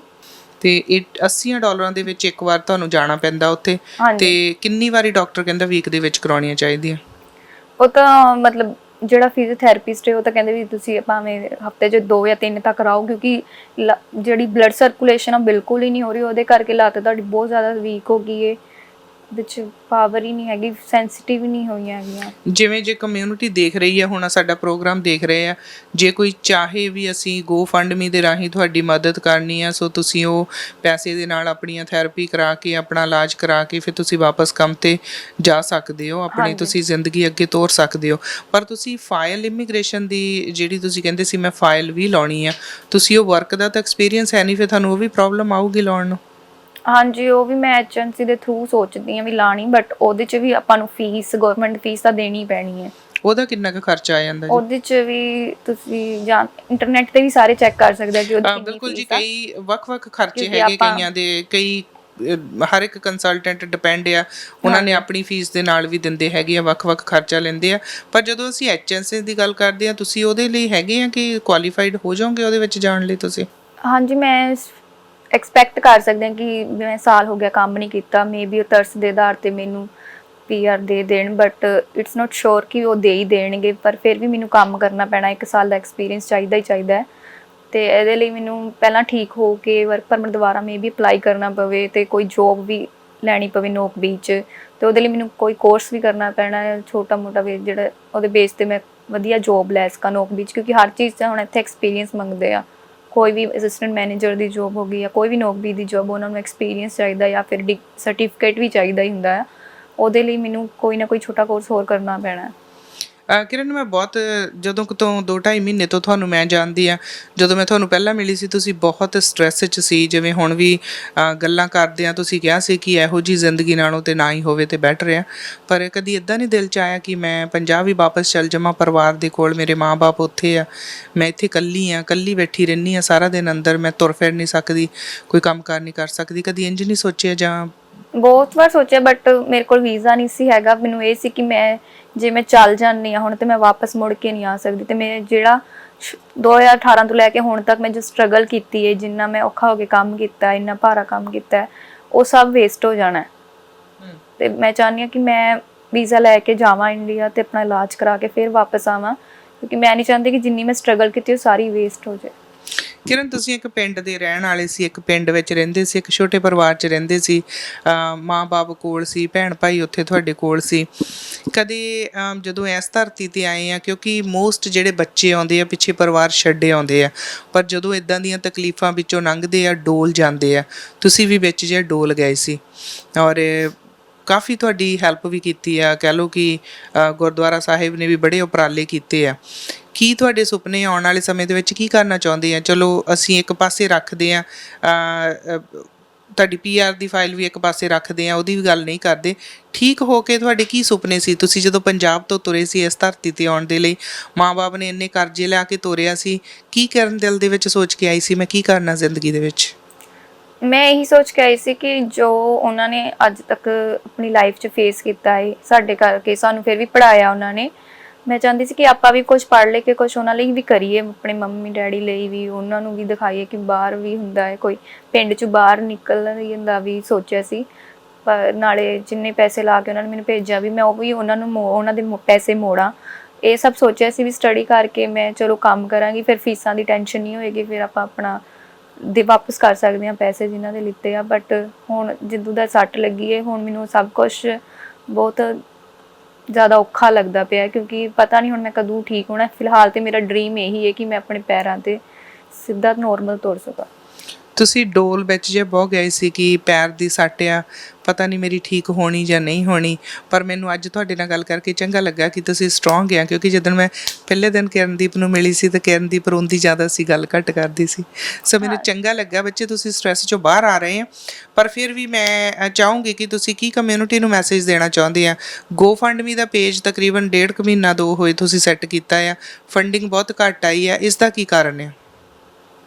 S1: ਤੇ $80 ਦੇ ਵਿੱਚ ਇੱਕ ਵਾਰ ਤੁਹਾਨੂੰ ਜਾਣਾ ਪੈਂਦਾ ਉੱਥੇ। ਤੇ ਕਿੰਨੀ ਵਾਰੀ ਡਾਕਟਰ ਕਹਿੰਦਾ ਵੀਕ ਦੇ ਵਿੱਚ ਕਰਾਉਣੀਆਂ ਚਾਹੀਦੀਆਂ?
S2: ਉਹ ਤਾਂ ਮਤਲਬ ਜਿਹੜਾ ਫਿਜ਼ੀਓਥੈਰੇਪਿਸਟ ਹੈ ਉਹ ਤਾਂ ਕਹਿੰਦੇ ਵੀ ਤੁਸੀਂ ਭਾਵੇਂ ਹਫਤੇ 'ਚ 2 ਜਾਂ 3 ਤੱਕ ਕਰਾਓ, ਕਿਉਂਕਿ ਜਿਹੜੀ ਬਲੱਡ ਸਰਕੂਲੇਸ਼ਨ ਆ ਬਿਲਕੁਲ ਹੀ ਨਹੀਂ ਹੋ ਰਹੀ, ਉਹਦੇ ਕਰਕੇ ਲੱਤ ਤੁਹਾਡੀ ਬਹੁਤ ਜ਼ਿਆਦਾ ਵੀਕ ਹੋ ਗਈ ਹੈ, ਉਹਦੇ 'ਚ ਪਾਵਰ ਹੀ ਨਹੀਂ ਹੈਗੀ, ਸੈਂਸਿਟਿਵ ਨਹੀਂ ਹੋਈਆਂ ਹੈਗੀਆਂ।
S1: ਜਿਵੇਂ ਜੇ ਕਮਿਊਨਿਟੀ ਦੇਖ ਰਹੀ ਹੈ ਹੁਣ ਸਾਡਾ ਪ੍ਰੋਗਰਾਮ ਦੇਖ ਰਹੇ ਆ, ਜੇ ਕੋਈ ਚਾਹੇ ਵੀ ਅਸੀਂ GoFundMe ਦੇ ਰਾਹੀਂ ਤੁਹਾਡੀ ਮਦਦ ਕਰਨੀ ਆ, ਸੋ ਤੁਸੀਂ ਉਹ ਪੈਸੇ ਦੇ ਨਾਲ ਆਪਣੀਆਂ ਥੈਰੇਪੀ ਕਰਾ ਕੇ ਆਪਣਾ ਇਲਾਜ ਕਰਾ ਕੇ ਫਿਰ ਤੁਸੀਂ ਵਾਪਸ ਕੰਮ ਤੇ ਜਾ ਸਕਦੇ ਹੋ, ਆਪਣੀ
S2: ਹਾਂਜੀ।
S1: ਤੁਸੀਂ ਜ਼ਿੰਦਗੀ ਅੱਗੇ ਤੋਰ ਸਕਦੇ ਹੋ। ਪਰ ਤੁਸੀਂ ਫਾਈਲ ਇਮੀਗ੍ਰੇਸ਼ਨ ਦੀ ਜਿਹੜੀ ਤੁਸੀਂ ਕਹਿੰਦੇ ਸੀ ਮੈਂ ਫਾਈਲ ਵੀ ਲਾਉਣੀ ਆ, ਤੁਸੀਂ ਉਹ ਵਰਕ ਦਾ ਤਾਂ ਐਕਸਪੀਰੀਅੰਸ ਹੈ ਨਹੀਂ, ਫਿਰ ਤੁਹਾਨੂੰ ਉਹ ਵੀ ਪ੍ਰੋਬਲਮ ਆਊਗੀ ਲਾਉਣ ਨੂੰ।
S2: ਹਾਂਜੀ, ਉਹ ਵੀ ਮੈਂ ਏਜੰਸੀ ਦੇ ਥਰੂ ਸੋਚਦੀ ਹਾਂ ਵੀ ਲਾਣੀ, ਬਟ ਉਹਦੇ 'ਚ ਵੀ ਆਪਾਂ ਨੂੰ ਫੀਸ, ਗਵਰਨਮੈਂਟ ਫੀਸ ਤਾਂ ਦੇਣੀ ਪੈਣੀ ਹੈ।
S1: ਉਹਦਾ ਕਿੰਨਾ ਕੁ ਖਰਚਾ ਆ ਜਾਂਦਾ ਜੀ?
S2: ਉਹਦੇ 'ਚ ਵੀ ਤੁਸੀਂ ਜਾਂ ਇੰਟਰਨੈਟ ਤੇ ਵੀ ਸਾਰੇ ਚੈੱਕ ਕਰ ਸਕਦੇ ਹੋ ਕਿ ਉਹਦੀ ਕਿੰਨੀ
S1: ਬਿਲਕੁਲ ਜੀ,
S2: ਫੀਸ ਆ।
S1: ਕਈ ਵੱਖ-ਵੱਖ ਖਰਚੇ
S2: ਕਿਉਂਕਿ
S1: ਹੈਗੇ
S2: ਆਪਾਂ
S1: ਕਈਆਂ ਦੇ, ਕਈ ਹਰ ਇੱਕ ਕੰਸਲਟੈਂਟ ਡਿਪੈਂਡ ਆ, ਉਹਨਾਂ ਨੇ ਆਪਣੀ ਫੀਸ ਦੇ ਨਾਲ ਵੀ ਦਿੰਦੇ ਹੈਗੇ ਆ, ਵੱਖ-ਵੱਖ ਖਰਚਾ ਲੈਂਦੇ ਆ। ਪਰ ਜਦੋਂ ਅਸੀਂ HNC ਦੀ ਗੱਲ ਕਰਦੇ ਆ, ਤੁਸੀਂ ਉਹਦੇ ਲਈ ਹੈਗੇ ਆ ਕਿ ਕੁਆਲੀਫਾਈਡ ਹੋ ਜਾਓਗੇ ਉਹਦੇ ਵਿੱਚ ਜਾਣ ਲਈ ਤੁਸੀਂ?
S2: ਹਾਂਜੀ, ਮੈਂ ਐਕਸਪੈਕਟ ਕਰ ਸਕਦੇ ਹਾਂ ਕਿ ਮੈਂ ਸਾਲ ਹੋ ਗਿਆ ਕੰਮ ਨਹੀਂ ਕੀਤਾ, ਮੇਬੀ ਉਹ ਤਰਸ ਦੇ ਆਧਾਰ ਤੇ ਮੈਨੂੰ PR ਦੇ ਦੇਣ, ਬਟ ਇਟਸ ਨਾਟ ਸ਼ੋਰ ਕਿ ਉਹ ਦੇ ਹੀ ਦੇਣਗੇ। ਪਰ ਫਿਰ ਵੀ ਮੈਨੂੰ ਕੰਮ ਕਰਨਾ ਪੈਣਾ, 1 ਸਾਲ ਦਾ ਐਕਸਪੀਰੀਅੰਸ ਚਾਹੀਦਾ ਹੀ ਚਾਹੀਦਾ ਹੈ। ਤੇ ਇਹਦੇ ਲਈ ਮੈਨੂੰ ਪਹਿਲਾਂ ਠੀਕ ਹੋ ਕੇ ਵਰਕ ਪਰਮਿਟ ਦੁਬਾਰਾ ਮੇਬੀ ਅਪਲਾਈ ਕਰਨਾ ਪਵੇ ਤੇ ਕੋਈ ਜੋਬ ਵੀ ਲੈਣੀ ਪਵੇ ਨੌਕਰੀ 'ਚ, ਤੇ ਉਹਦੇ ਲਈ ਮੈਨੂੰ ਕੋਈ ਕੋਰਸ ਵੀ ਕਰਨਾ ਪੈਣਾ ਹੈ ਛੋਟਾ ਮੋਟਾ ਵੀ, ਜਿਹੜਾ ਉਹਦੇ ਬੇਸ ਤੇ ਮੈਂ ਵਧੀਆ ਜੋਬ ਲੈ ਸਕਾਂ ਨੌਕਰੀ 'ਚ, ਕਿਉਂਕਿ ਹਰ ਚੀਜ਼ 'ਚ ਹੁਣ ਇੱਥੇ ਐਕਸਪੀਰੀਅੰਸ ਮੰਗਦੇ ਆ। ਕੋਈ ਵੀ ਅਸਿਸਟੈਂਟ ਮੈਨੇਜਰ ਦੀ ਜੋਬ ਹੋ ਗਈ ਜਾਂ ਕੋਈ ਵੀ ਨੌਕਰੀ ਦੀ ਜੋਬ, ਉਹਨਾਂ ਨੂੰ ਐਕਸਪੀਰੀਅੰਸ ਚਾਹੀਦਾ ਜਾਂ ਫਿਰ ਸਰਟੀਫਿਕੇਟ ਵੀ ਚਾਹੀਦਾ ਹੀ ਹੁੰਦਾ ਹੈ। ਉਹਦੇ ਲਈ ਮੈਨੂੰ ਕੋਈ ਨਾ ਕੋਈ ਛੋਟਾ ਕੋਰਸ ਹੋਰ ਕਰਨਾ ਪੈਣਾ।
S1: ਕਿਰਨ, ਮੈਂ ਬਹੁਤ ਜਦੋਂ ਤੋਂ 2-2.5 ਮਹੀਨੇ ਤੋਂ ਤੁਹਾਨੂੰ ਮੈਂ ਜਾਣਦੀ ਆ, ਜਦੋਂ ਮੈਂ ਤੁਹਾਨੂੰ ਪਹਿਲਾਂ ਮਿਲੀ ਸੀ ਤੁਸੀਂ ਬਹੁਤ ਸਟ੍ਰੈਸ 'ਚ ਸੀ, ਜਿਵੇਂ ਹੁਣ ਵੀ ਗੱਲਾਂ ਕਰਦੇ ਆ ਤੁਸੀਂ ਕਿਹਾ ਸੀ ਕਿ ਇਹੋ ਜਿਹੀ ਜ਼ਿੰਦਗੀ ਨਾਲੋਂ ਤੇ ਨਾ ਹੀ ਹੋਵੇ ਤੇ ਬੈਟਰ ਆ। ਪਰ ਕਦੀ ਇੱਦਾਂ ਨਹੀਂ ਦਿਲ 'ਚ ਆਇਆ ਕਿ ਮੈਂ ਪੰਜਾਬ ਹੀ ਵਾਪਸ ਚੱਲ ਜਾਵਾਂ ਪਰਿਵਾਰ ਦੇ ਕੋਲ, ਮੇਰੇ ਮਾਂ-ਬਾਪ ਉੱਥੇ ਆ, ਮੈਂ ਇੱਥੇ ਇਕੱਲੀ ਆ, ਇਕੱਲੀ ਬੈਠੀ ਰਹਿੰਦੀ ਆ ਸਾਰਾ ਦਿਨ ਅੰਦਰ, ਮੈਂ ਤੁਰ ਫਿਰ ਨਹੀਂ ਸਕਦੀ, ਕੋਈ ਕੰਮ ਕਾਰ ਨਹੀਂ ਕਰ ਸਕਦੀ, ਕਦੀ ਇੰਝ ਨਹੀਂ ਸੋਚਿਆ? ਜਾਂ
S2: ਬਹੁਤ ਵਾਰ ਸੋਚਿਆ, ਬਟ ਮੇਰੇ ਕੋਲ ਵੀਜ਼ਾ ਨਹੀਂ ਸੀ ਹੈਗਾ। ਮੈਨੂੰ ਇਹ ਸੀ ਕਿ ਜੇ ਮੈਂ ਚੱਲ ਜਾਂਦੀ ਹਾਂ ਹੁਣ ਤੇ ਮੈਂ ਵਾਪਸ ਮੁੜ ਕੇ ਨਹੀਂ ਆ ਸਕਦੀ, ਤੇ ਮੈਂ ਜਿਹੜਾ 2018 ਤੋਂ ਲੈ ਕੇ ਹੁਣ ਤੱਕ ਮੈਂ ਜੋ ਸਟਰਗਲ ਕੀਤੀ ਹੈ, ਜਿੰਨਾ ਮੈਂ ਔਖਾ ਹੋ ਕੇ ਕੰਮ ਕੀਤਾ, ਇੰਨਾ ਭਾਰਾ ਕੰਮ ਕੀਤਾ, ਉਹ ਸਭ ਵੇਸਟ ਹੋ ਜਾਣਾ। ਤੇ ਮੈਂ ਚਾਹੁੰਦੀ ਹਾਂ ਕਿ ਮੈਂ ਵੀਜ਼ਾ ਲੈ ਕੇ ਜਾਵਾਂ ਇੰਡੀਆ ਤੇ ਆਪਣਾ ਇਲਾਜ ਕਰਾ ਕੇ ਫਿਰ ਵਾਪਸ ਆਵਾਂ, ਕਿਉਂਕਿ ਮੈਂ ਨਹੀਂ ਚਾਹੁੰਦੀ ਕਿ ਜਿੰਨੀ ਮੈਂ ਸਟਰਗਲ ਕੀਤੀ ਉਹ ਸਾਰੀ ਵੇਸਟ ਹੋ ਜਾਏ।
S1: ਕਿਰਨ, ਤੁਸੀਂ ਇੱਕ ਪਿੰਡ ਦੇ ਰਹਿਣ ਵਾਲੇ ਸੀ, ਇੱਕ ਪਿੰਡ ਵਿੱਚ ਰਹਿੰਦੇ ਸੀ, ਇੱਕ ਛੋਟੇ ਪਰਿਵਾਰ 'ਚ ਰਹਿੰਦੇ ਸੀ, ਮਾਂ-ਬਾਪ ਕੋਲ ਸੀ, ਭੈਣ ਭਾਈ ਉੱਥੇ ਤੁਹਾਡੇ ਕੋਲ ਸੀ। ਕਦੇ ਜਦੋਂ ਇਸ ਧਰਤੀ 'ਤੇ ਆਏ ਆ, ਕਿਉਂਕਿ ਮੋਸਟ ਜਿਹੜੇ ਬੱਚੇ ਆਉਂਦੇ ਆ ਪਿੱਛੇ ਪਰਿਵਾਰ ਛੱਡੇ ਆਉਂਦੇ ਆ, ਪਰ ਜਦੋਂ ਇੱਦਾਂ ਦੀਆਂ ਤਕਲੀਫਾਂ ਵਿੱਚੋਂ ਲੰਘਦੇ ਆ ਡੋਲ ਜਾਂਦੇ ਆ, ਤੁਸੀਂ ਵੀ ਵਿੱਚ ਜੇ ਡੋਲ ਗਏ ਸੀ ਔਰ ਕਾਫੀ ਤੁਹਾਡੀ ਹੈਲਪ ਵੀ ਕੀਤੀ ਆ, ਕਹਿ ਲਓ ਕਿ ਗੁਰਦੁਆਰਾ ਸਾਹਿਬ ਨੇ ਵੀ ਬੜੇ ਉਪਰਾਲੇ ਕੀਤੇ ਆ। ਕੀ ਤੁਹਾਡੇ ਸੁਪਨੇ ਆਉਣ ਵਾਲੇ ਸਮੇਂ ਦੇ ਵਿੱਚ ਕੀ ਕਰਨਾ ਚਾਹੁੰਦੇ ਆ? ਚਲੋ ਅਸੀਂ ਇੱਕ ਪਾਸੇ ਰੱਖਦੇ ਆ, ਤੁਹਾਡੀ PR ਦੀ ਫਾਈਲ ਵੀ ਇੱਕ ਪਾਸੇ ਰੱਖਦੇ ਆ, ਉਹਦੀ ਵੀ ਗੱਲ ਨਹੀਂ ਕਰਦੇ। ਠੀਕ ਹੋ ਕੇ ਤੁਹਾਡੇ ਕੀ ਸੁਪਨੇ ਸੀ? ਤੁਸੀਂ ਜਦੋਂ ਪੰਜਾਬ ਤੋਂ ਤੁਰੇ ਸੀ ਇਸ ਧਰਤੀ 'ਤੇ ਆਉਣ ਦੇ ਲਈ, ਮਾਂ-ਬਾਪ ਨੇ ਇੰਨੇ ਕਰਜ਼ੇ ਲਿਆ ਕੇ ਤੋਰਿਆ ਸੀ, ਕੀ ਕਰਨ ਦਿਲ ਦੇ ਵਿੱਚ ਸੋਚ ਕੇ ਆਈ ਸੀ ਮੈਂ ਕੀ ਕਰਨਾ ਜ਼ਿੰਦਗੀ ਦੇ ਵਿੱਚ?
S2: ਮੈਂ ਇਹੀ ਸੋਚ ਕੇ ਆਈ ਸੀ ਕਿ ਜੋ ਉਹਨਾਂ ਨੇ ਅੱਜ ਤੱਕ ਆਪਣੀ ਲਾਈਫ 'ਚ ਫੇਸ ਕੀਤਾ ਹੈ ਸਾਡੇ ਕਰਕੇ, ਸਾਨੂੰ ਫਿਰ ਵੀ ਪੜ੍ਹਾਇਆ ਉਹਨਾਂ ਨੇ, ਮੈਂ ਚਾਹੁੰਦੀ ਸੀ ਕਿ ਆਪਾਂ ਵੀ ਕੁਝ ਪੜ੍ਹ ਲੈ ਕੇ ਕੁਝ ਉਹਨਾਂ ਲਈ ਵੀ ਕਰੀਏ, ਆਪਣੇ ਮੰਮੀ ਡੈਡੀ ਲਈ ਵੀ, ਉਹਨਾਂ ਨੂੰ ਵੀ ਦਿਖਾਈਏ ਕਿ ਬਾਹਰ ਵੀ ਹੁੰਦਾ ਹੈ, ਕੋਈ ਪਿੰਡ 'ਚ ਬਾਹਰ ਨਿਕਲਣ ਦਾ ਵੀ ਸੋਚਿਆ ਸੀ। ਪਰ ਨਾਲੇ ਜਿੰਨੇ ਪੈਸੇ ਲਾ ਕੇ ਉਹਨਾਂ ਨੇ ਮੈਨੂੰ ਭੇਜਿਆ ਵੀ ਮੈਂ ਉਹ ਵੀ ਉਹਨਾਂ ਨੂੰ ਉਹਨਾਂ ਦੇ ਪੈਸੇ ਮੋੜਾਂ, ਇਹ ਸਭ ਸੋਚਿਆ ਸੀ ਵੀ ਸਟੱਡੀ ਕਰਕੇ ਮੈਂ ਚਲੋ ਕੰਮ ਕਰਾਂਗੀ, ਫਿਰ ਫੀਸਾਂ ਦੀ ਟੈਨਸ਼ਨ ਨਹੀਂ ਹੋਏਗੀ, ਫਿਰ ਆਪਾਂ ਆਪਣਾ ਵਾਪਸ ਕਰ ਸਕਦੇ ਹਾਂ ਪੈਸੇ ਜਿਨ੍ਹਾਂ ਦੇ ਲਿੱਤੇ ਆ। ਬਟ ਹੁਣ ਜਿੱਦੋਂ ਦਾ ਸੱਟ ਲੱਗੀ ਹੈ, ਹੁਣ ਮੈਨੂੰ ਸਭ ਕੁਛ ਬਹੁਤ ਜ਼ਿਆਦਾ ਔਖਾ ਲੱਗਦਾ ਪਿਆ, ਕਿਉਂਕਿ ਪਤਾ ਨਹੀਂ ਹੁਣ ਮੈਂ ਕਦੋਂ ਠੀਕ ਹੋਣਾ। ਫਿਲਹਾਲ ਤੇ ਮੇਰਾ ਡ੍ਰੀਮ ਇਹੀ ਹੈ ਕਿ ਮੈਂ ਆਪਣੇ ਪੈਰਾਂ ਤੇ ਸਿੱਧਾ ਨੋਰਮਲ ਤੁਰ ਸਕਾਂ।
S1: ਤੁਸੀਂ ਡੋਲ ਵਿੱਚ ਜੇ ਬਹੁ ਗਏ ਸੀ ਕਿ ਪੈਰ ਦੀ ਸੱਟ ਆ, ਪਤਾ ਨਹੀਂ ਮੇਰੀ ਠੀਕ ਹੋਣੀ ਜਾਂ ਨਹੀਂ ਹੋਣੀ, ਪਰ ਮੈਨੂੰ ਅੱਜ ਤੁਹਾਡੇ ਨਾਲ ਗੱਲ ਕਰਕੇ ਚੰਗਾ ਲੱਗਾ ਕਿ ਤੁਸੀਂ ਸਟਰੋਂਗ ਆ, ਕਿਉਂਕਿ ਜਦੋਂ ਮੈਂ ਪਹਿਲੇ ਦਿਨ ਕਿਰਨਦੀਪ ਨੂੰ ਮਿਲੀ ਸੀ ਤਾਂ ਕਿਰਨਦੀਪ ਰੋਂਦੀ ਜ਼ਿਆਦਾ ਸੀ, ਗੱਲ ਘੱਟ ਕਰਦੀ ਸੀ। ਸੋ ਮੈਨੂੰ ਚੰਗਾ ਲੱਗਾ ਬੱਚੇ ਤੁਸੀਂ ਸਟ੍ਰੈਸ 'ਚੋਂ ਬਾਹਰ ਆ ਰਹੇ ਆ। ਪਰ ਫਿਰ ਵੀ ਮੈਂ ਚਾਹੂੰਗੀ ਕਿ ਤੁਸੀਂ ਕੀ ਕਮਿਊਨਿਟੀ ਨੂੰ ਮੈਸੇਜ ਦੇਣਾ ਚਾਹੁੰਦੇ ਆ? GoFundMe ਦਾ ਪੇਜ ਤਕਰੀਬਨ 1.5 ਮਹੀਨਾ 2 ਹੋਏ ਤੁਸੀਂ ਸੈੱਟ ਕੀਤਾ ਆ, ਫੰਡਿੰਗ ਬਹੁਤ ਘੱਟ ਆਈ ਆ, ਇਸ ਦਾ ਕੀ ਕਾਰਨ ਆ?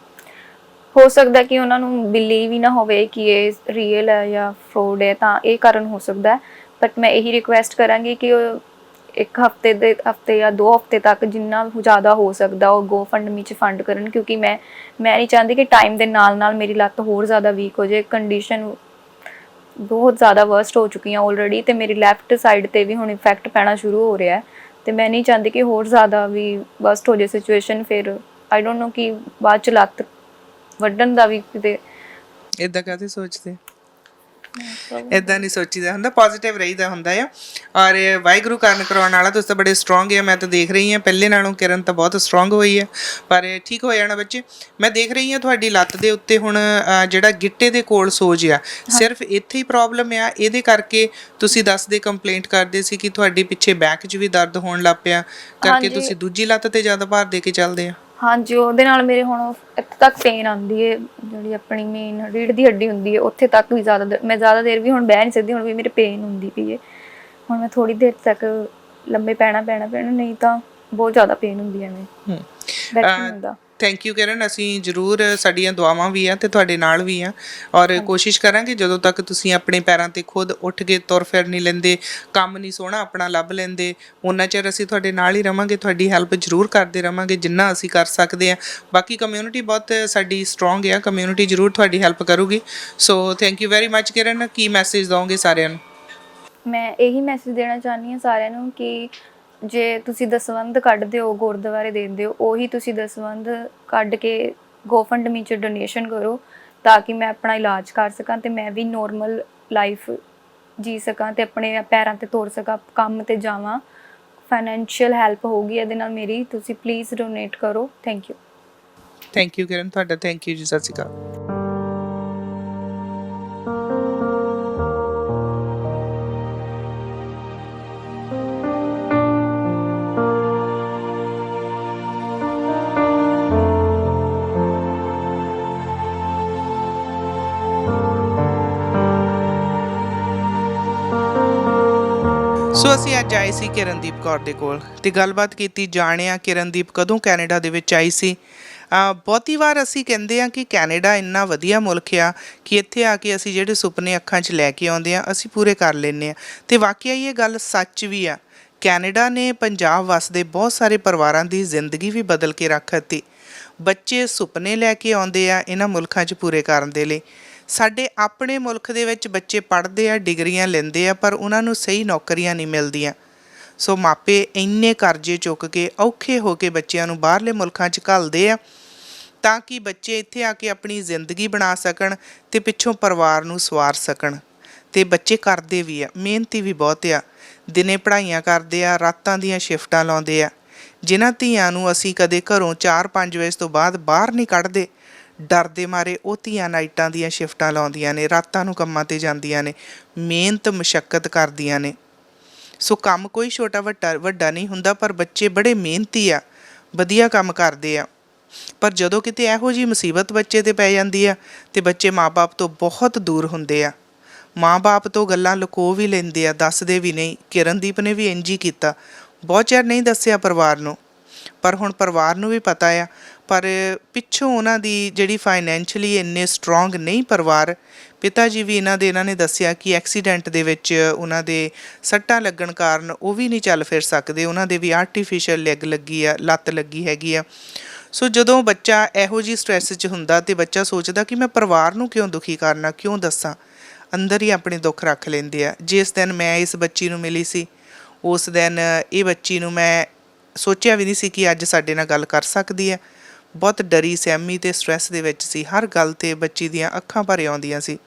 S2: ਹੋ ਸਕਦਾ ਕਿ ਉਹਨਾਂ ਨੂੰ ਬਿਲੀਵ ਹੀ ਨਾ ਹੋਵੇ ਕਿ ਇਹ ਰੀਅਲ ਹੈ ਜਾਂ ਫਰੋਡ ਹੈ, ਤਾਂ ਇਹ ਕਾਰਨ ਹੋ ਸਕਦਾ ਹੈ। ਬਟ ਮੈਂ ਇਹੀ ਰਿਕੁਐਸਟ ਕਰਾਂਗੀ ਕਿ ਉਹ 1 ਹਫ਼ਤੇ ਜਾਂ 2 ਹਫ਼ਤੇ ਤੱਕ ਜਿੰਨਾ ਜ਼ਿਆਦਾ ਹੋ ਸਕਦਾ ਉਹ GoFundMe 'ਚ ਫੰਡ ਕਰਨ, ਕਿਉਂਕਿ ਮੈਂ ਨਹੀਂ ਚਾਹੁੰਦੀ ਕਿ ਟਾਈਮ ਦੇ ਨਾਲ ਨਾਲ ਮੇਰੀ ਲੱਤ ਹੋਰ ਜ਼ਿਆਦਾ ਵੀਕ ਹੋ ਜਾਏ। ਕੰਡੀਸ਼ਨ ਬਹੁਤ ਜ਼ਿਆਦਾ ਵਰਸਟ ਹੋ ਚੁੱਕੀਆਂ ਆਲਰੇਡੀ, ਤੇ ਮੇਰੀ ਲੈਫਟ ਸਾਈਡ 'ਤੇ ਵੀ ਹੁਣ ਇਫੈਕਟ ਪੈਣਾ ਸ਼ੁਰੂ ਹੋ ਰਿਹਾ, ਤੇ ਮੈਂ ਨਹੀਂ ਚਾਹੁੰਦੀ ਕਿ ਹੋਰ ਜ਼ਿਆਦਾ ਵੀ ਵਰਸਟ ਹੋ ਜਾਏ ਸਿਚੁਏਸ਼ਨ। ਫਿਰ ਆਈ ਡੋਂਟ ਨੋ ਕਿ ਬਾਅਦ 'ਚ ਲੱਤ ਵੱਢਣ ਦਾ ਵੀ ਕਿਤੇ।
S1: ਇੱਦਾਂ ਕਾਹਦੇ ਸੋਚਦੇ? ਇਦਾਂ ਨਹੀਂ ਸੋਚੀਦਾ ਹੁੰਦਾ, ਪੋਜ਼ਿਟਿਵ ਰਹੀਦਾ ਹੁੰਦਾ ਆ। ਔਰ ਵਾਹਿਗੁਰੂ ਕਰਨ ਕਰਾਉਣ ਵਾਲਾ, ਤੁਸੀਂ ਤਾਂ ਬੜੇ ਸਟਰੋਂਗ ਆ। ਮੈਂ ਤਾਂ ਦੇਖ ਰਹੀ ਹਾਂ ਪਹਿਲੇ ਨਾਲੋਂ ਕਿਰਨ ਤਾਂ ਬਹੁਤ ਸਟਰੋਂਗ ਹੋਈ ਹੈ, ਪਰ ਠੀਕ ਹੋ ਜਾਣਾ ਬੱਚੇ। ਮੈਂ ਦੇਖ ਰਹੀ ਹਾਂ ਤੁਹਾਡੀ ਲੱਤ ਦੇ ਉੱਤੇ ਹੁਣ ਜਿਹੜਾ ਗਿੱਟੇ ਦੇ ਕੋਲ ਸੋਜ ਆ, ਸਿਰਫ ਇੱਥੇ ਹੀ ਪ੍ਰੋਬਲਮ ਆ। ਇਹਦੇ ਕਰਕੇ ਤੁਸੀਂ ਦੱਸਦੇ, ਕੰਪਲੇਂਟ ਕਰਦੇ ਸੀ ਕਿ ਤੁਹਾਡੀ ਪਿੱਛੇ ਬੈਕ 'ਚ ਵੀ ਦਰਦ ਹੋਣ ਲੱਗ ਪਿਆ, ਕਰਕੇ ਤੁਸੀਂ ਦੂਜੀ ਲੱਤ ਤੇ ਜ਼ਿਆਦਾ ਭਾਰ ਦੇ ਕੇ ਚੱਲਦੇ ਆ।
S2: ਹਾਂਜੀ, ਉਹਦੇ ਨਾਲ ਮੇਰੇ ਹੁਣ ਇੱਥੇ ਤੱਕ ਪੇਨ ਆਉਂਦੀ ਹੈ, ਜਿਹੜੀ ਆਪਣੀ ਮੇਨ ਰੀੜ੍ਹ ਦੀ ਹੱਡੀ ਹੁੰਦੀ ਹੈ ਉੱਥੇ ਤੱਕ ਵੀ ਮੈਂ ਜ਼ਿਆਦਾ ਦੇਰ ਵੀ ਹੁਣ ਬਹਿ ਨਹੀਂ ਸਕਦੀ। ਹੁਣ ਵੀ ਮੇਰੇ ਪੇਨ ਹੁੰਦੀ ਪਈ ਹੈ। ਹੁਣ ਮੈਂ ਥੋੜੀ ਦੇਰ ਤੱਕ ਲੰਬੇ ਪੈਣਾ ਨਹੀਂ ਤਾਂ ਬਹੁਤ ਜ਼ਿਆਦਾ ਪੇਨ ਹੁੰਦੀ ਹੈ ਐਵੇਂ ਬੈਠਣ ਹੁੰਦਾ।
S1: ਥੈਂਕ ਯੂ ਕਿਰਨ, ਅਸੀਂ ਜ਼ਰੂਰ, ਸਾਡੀਆਂ ਦੁਆਵਾਂ ਵੀ ਆ ਤੇ ਤੁਹਾਡੇ ਨਾਲ ਵੀ ਆ। ਔਰ ਕੋਸ਼ਿਸ਼ ਕਰਾਂਗੇ ਜਦੋਂ ਤੱਕ ਤੁਸੀਂ ਆਪਣੇ ਪੈਰਾਂ ਤੇ ਖੁਦ ਉੱਠ ਕੇ ਤੁਰ ਫਿਰ ਨਹੀਂ ਲੈਂਦੇ, ਕੰਮ ਨਹੀਂ ਸੋਹਣਾ ਆਪਣਾ ਲੱਭ ਲੈਂਦੇ, ਉਹਨਾਂ ਚਿਰ ਅਸੀਂ ਤੁਹਾਡੇ ਨਾਲ ਹੀ ਰਵਾਂਗੇ, ਤੁਹਾਡੀ ਹੈਲਪ ਜ਼ਰੂਰ ਕਰਦੇ ਰਵਾਂਗੇ ਜਿੰਨਾ ਅਸੀਂ ਕਰ ਸਕਦੇ ਆ। ਬਾਕੀ ਕਮਿਊਨਿਟੀ ਬਹੁਤ ਸਾਡੀ ਸਟਰੋਂਗ ਆ, ਕਮਿਊਨਿਟੀ ਜ਼ਰੂਰ ਤੁਹਾਡੀ ਹੈਲਪ ਕਰੂਗੀ। So thank you very much Kiran. Ki message ਦਓਗੇ ਸਾਰਿਆਂ ਨੂੰ?
S2: ਮੈਂ ਇਹੀ ਮੈਸੇਜ ਦੇਣਾ ਚਾਹੁੰਦੀ ਹਾਂ ਸਾਰਿਆਂ ਨੂੰ ਕਿ ਜੇ ਤੁਸੀਂ ਦਸਵੰਧ ਕੱਢਦੇ ਹੋ, ਗੁਰਦੁਆਰੇ ਦਿੰਦੇ ਹੋ, ਉਹੀ ਤੁਸੀਂ ਦਸਵੰਧ ਕੱਢ ਕੇ ਗੋਫੰਡਮੀ 'ਚ ਡੋਨੇਸ਼ਨ ਕਰੋ, ਤਾਂ ਕਿ ਮੈਂ ਆਪਣਾ ਇਲਾਜ ਕਰ ਸਕਾਂ ਅਤੇ ਮੈਂ ਵੀ ਨੋਰਮਲ ਲਾਈਫ ਜੀ ਸਕਾਂ ਅਤੇ ਆਪਣੇ ਪੈਰਾਂ 'ਤੇ ਤੁਰ ਸਕਾਂ, ਕੰਮ 'ਤੇ ਜਾਵਾਂ। ਫਾਈਨੈਂਸ਼ੀਅਲ ਹੈਲਪ ਹੋਊਗੀ ਇਹਦੇ ਨਾਲ ਮੇਰੀ। ਤੁਸੀਂ ਪਲੀਜ਼ ਡੋਨੇਟ ਕਰੋ। ਥੈਂਕ ਯੂ
S1: ਕਿਰਨ, ਤੁਹਾਡਾ ਥੈਂਕ ਯੂ ਜੀ। ਸਤਿ ਸ਼੍ਰੀ ਅਕਾਲ। ਸੋ ਅਸੀਂ ਅੱਜ ਆਏ ਸੀ ਕਿਰਨਦੀਪ ਕੌਰ ਦੇ ਕੋਲ ਤੇ ਗੱਲਬਾਤ ਕੀਤੀ, ਜਾਣਿਆ ਕਿਰਨਦੀਪ ਕਦੋਂ ਕੈਨੇਡਾ ਦੇ ਵਿੱਚ ਆਈ ਸੀ। ਬਹੁਤੀ ਵਾਰ ਅਸੀਂ ਕਹਿੰਦੇ ਆ ਕਿ ਕੈਨੇਡਾ ਇੰਨਾ ਵਧੀਆ ਮੁਲਕ ਆ ਕਿ ਇੱਥੇ ਆ ਕੇ ਅਸੀਂ ਜਿਹੜੇ ਸੁਪਨੇ ਅੱਖਾਂ 'ਚ ਲੈ ਕੇ ਆਉਂਦੇ ਆ ਅਸੀਂ ਪੂਰੇ ਕਰ ਲੈਂਦੇ ਆ, ਅਤੇ ਵਾਕਿਆ ਇਹ ਗੱਲ ਸੱਚ ਵੀ ਆ। ਕੈਨੇਡਾ ਨੇ ਪੰਜਾਬ ਵਸਦੇ ਬਹੁਤ ਸਾਰੇ ਪਰਿਵਾਰਾਂ ਦੀ ਜ਼ਿੰਦਗੀ ਵੀ ਬਦਲ ਕੇ ਰੱਖ ਦਿੱਤੀ। ਬੱਚੇ ਸੁਪਨੇ ਲੈ ਕੇ ਆਉਂਦੇ ਆ ਇਹਨਾਂ ਮੁਲਕਾਂ 'ਚ ਪੂਰੇ ਕਰਨ ਦੇ ਲਈ। ਸਾਡੇ ਆਪਣੇ ਮੁਲਕ ਦੇ ਵਿੱਚ ਬੱਚੇ ਪੜ੍ਹਦੇ ਆ, ਡਿਗਰੀਆਂ ਲੈਂਦੇ ਆ, ਪਰ ਉਹਨਾਂ ਨੂੰ ਸਹੀ ਨੌਕਰੀਆਂ ਨਹੀਂ ਮਿਲਦੀਆਂ। ਸੋ ਮਾਪੇ ਇੰਨੇ ਕਰਜ਼ੇ ਚੁੱਕ ਕੇ ਔਖੇ ਹੋ ਕੇ ਬੱਚਿਆਂ ਨੂੰ ਬਾਹਰਲੇ ਮੁਲਕਾਂ 'ਚ ਘੱਲਦੇ ਆ ਤਾਂ ਕਿ ਬੱਚੇ ਇੱਥੇ ਆ ਕੇ ਆਪਣੀ ਜ਼ਿੰਦਗੀ ਬਣਾ ਸਕਣ ਅਤੇ ਪਿੱਛੋਂ ਪਰਿਵਾਰ ਨੂੰ ਸਵਾਰ ਸਕਣ। ਅਤੇ ਬੱਚੇ ਕਰਦੇ ਵੀ ਆ, ਮਿਹਨਤੀ ਵੀ ਬਹੁਤ ਆ, ਦਿਨੇ ਪੜ੍ਹਾਈਆਂ ਕਰਦੇ ਆ, ਰਾਤਾਂ ਦੀਆਂ ਸ਼ਿਫਟਾਂ ਲਾਉਂਦੇ ਆ। ਜਿਨ੍ਹਾਂ ਧੀਆਂ ਨੂੰ ਅਸੀਂ ਕਦੇ ਘਰੋਂ 4-5 ਵਜੇ ਤੋਂ ਬਾਅਦ ਬਾਹਰ ਨਹੀਂ ਕੱਢਦੇ, ਡਰ ਦੇ ਮਾਰੇ ਉਹ ਧੀਆਂ ਨਾਈਟਾਂ ਦੀਆਂ ਸ਼ਿਫਟਾਂ ਲਾਉਂਦੀਆਂ ਨੇ, ਰਾਤਾਂ ਨੂੰ ਕੰਮਾਂ 'ਤੇ ਜਾਂਦੀਆਂ ਨੇ, ਮਿਹਨਤ ਮੁਸ਼ੱਕਤ ਕਰਦੀਆਂ ਨੇ। ਸੋ ਕੰਮ ਕੋਈ ਛੋਟਾ ਵੱਡਾ ਨਹੀਂ ਹੁੰਦਾ, ਪਰ ਬੱਚੇ ਬੜੇ ਮਿਹਨਤੀ ਆ, ਵਧੀਆ ਕੰਮ ਕਰਦੇ ਆ। ਪਰ ਜਦੋਂ ਕਿਤੇ ਇਹੋ ਜਿਹੀ ਮੁਸੀਬਤ ਬੱਚੇ 'ਤੇ ਪੈ ਜਾਂਦੀ ਆ ਅਤੇ ਬੱਚੇ ਮਾਂ-ਬਾਪ ਤੋਂ ਬਹੁਤ ਦੂਰ ਹੁੰਦੇ ਆ। ਮਾਂ-ਬਾਪ ਤੋਂ ਗੱਲਾਂ ਲੁਕੋ ਵੀ ਲੈਂਦੇ ਆ, ਦੱਸਦੇ ਵੀ ਨਹੀਂ। ਕਿਰਨਦੀਪ ਨੇ ਵੀ ਇੰਝ ਹੀ ਕੀਤਾ, ਬਹੁਤ ਚਿਰ ਨਹੀਂ ਦੱਸਿਆ ਪਰਿਵਾਰ ਨੂੰ, ਪਰ ਹੁਣ ਪਰਿਵਾਰ ਨੂੰ ਵੀ ਪਤਾ ਆ। ਪਰ ਪਿੱਛੋਂ ਉਹਨਾਂ ਦੀ ਜਿਹੜੀ ਫਾਈਨੈਂਸ਼ਲੀ ਇੰਨੇ ਸਟਰੋਂਗ ਨਹੀਂ ਪਰਿਵਾਰ, ਪਿਤਾ ਜੀ ਵੀ ਇਹਨਾਂ ਨੇ ਦੱਸਿਆ ਕਿ ਐਕਸੀਡੈਂਟ ਦੇ ਵਿੱਚ ਉਹਨਾਂ ਦੇ ਸੱਟਾਂ ਲੱਗਣ ਕਾਰਨ ਉਹ ਵੀ ਨਹੀਂ ਚੱਲ ਫਿਰ ਸਕਦੇ, ਉਹਨਾਂ ਦੇ ਵੀ ਆਰਟੀਫਿਸ਼ੀਅਲ ਲੈਗ ਲੱਗੀ ਆ, ਲੱਤ ਲੱਗੀ ਹੈਗੀ ਆ। ਸੋ ਜਦੋਂ ਬੱਚਾ ਇਹੋ ਜਿਹੀ ਸਟਰੈਸ 'ਚ ਹੁੰਦਾ ਅਤੇ ਬੱਚਾ ਸੋਚਦਾ ਕਿ ਮੈਂ ਪਰਿਵਾਰ ਨੂੰ ਕਿਉਂ ਦੁਖੀ ਕਰਨਾ, ਕਿਉਂ ਦੱਸਾਂ, ਅੰਦਰ ਹੀ ਆਪਣੇ ਦੁੱਖ ਰੱਖ ਲੈਂਦੇ ਆ। ਜਿਸ ਦਿਨ ਮੈਂ ਇਸ ਬੱਚੀ ਨੂੰ ਮਿਲੀ ਸੀ, ਉਸ ਦਿਨ ਇਹ ਬੱਚੀ ਨੂੰ ਮੈਂ ਸੋਚਿਆ ਵੀ ਨਹੀਂ ਸੀ ਕਿ ਅੱਜ ਸਾਡੇ ਨਾਲ ਗੱਲ ਕਰ ਸਕਦੀ ਹੈ। ਬਹੁਤ ਡਰੀ, ਸਹਿਮੀ ਅਤੇ ਸਟਰੈਸ ਦੇ ਵਿੱਚ ਸੀ। ਹਰ ਗੱਲ 'ਤੇ ਬੱਚੀ ਦੀਆਂ ਅੱਖਾਂ ਭਰ ਆਉਂਦੀਆਂ ਸੀ।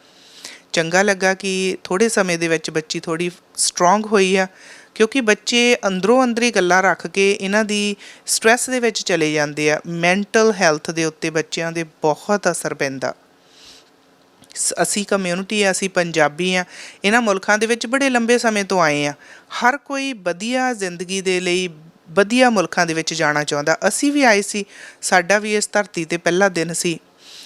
S1: ਚੰਗਾ ਲੱਗਾ ਕਿ ਥੋੜ੍ਹੇ ਸਮੇਂ ਦੇ ਵਿੱਚ ਬੱਚੀ ਥੋੜ੍ਹੀ ਸਟਰੋਂਗ ਹੋਈ ਆ, ਕਿਉਂਕਿ ਬੱਚੇ ਅੰਦਰੋਂ ਅੰਦਰੀ ਗੱਲਾਂ ਰੱਖ ਕੇ ਇਹਨਾਂ ਦੀ ਸਟਰੈਸ ਦੇ ਵਿੱਚ ਚਲੇ ਜਾਂਦੇ ਆ। ਮੈਂਟਲ ਹੈਲਥ ਦੇ ਉੱਤੇ ਬੱਚਿਆਂ ਦੇ ਬਹੁਤ ਅਸਰ ਪੈਂਦਾ। ਅਸੀਂ ਕਮਿਊਨਿਟੀ ਆ, ਅਸੀਂ ਪੰਜਾਬੀ ਆ, ਇਹਨਾਂ ਮੁਲਕਾਂ ਦੇ ਵਿੱਚ ਬੜੇ ਲੰਬੇ ਸਮੇਂ ਤੋਂ ਆਏ ਆ। ਹਰ ਕੋਈ ਵਧੀਆ ਜ਼ਿੰਦਗੀ ਦੇ ਲਈ ਵਧੀਆ ਮੁਲਕਾਂ ਦੇ ਵਿੱਚ ਜਾਣਾ ਚਾਹੁੰਦਾ। ਅਸੀਂ ਵੀ ਆਏ ਸੀ, ਸਾਡਾ ਵੀ ਇਸ ਧਰਤੀ 'ਤੇ ਪਹਿਲਾ ਦਿਨ ਸੀ।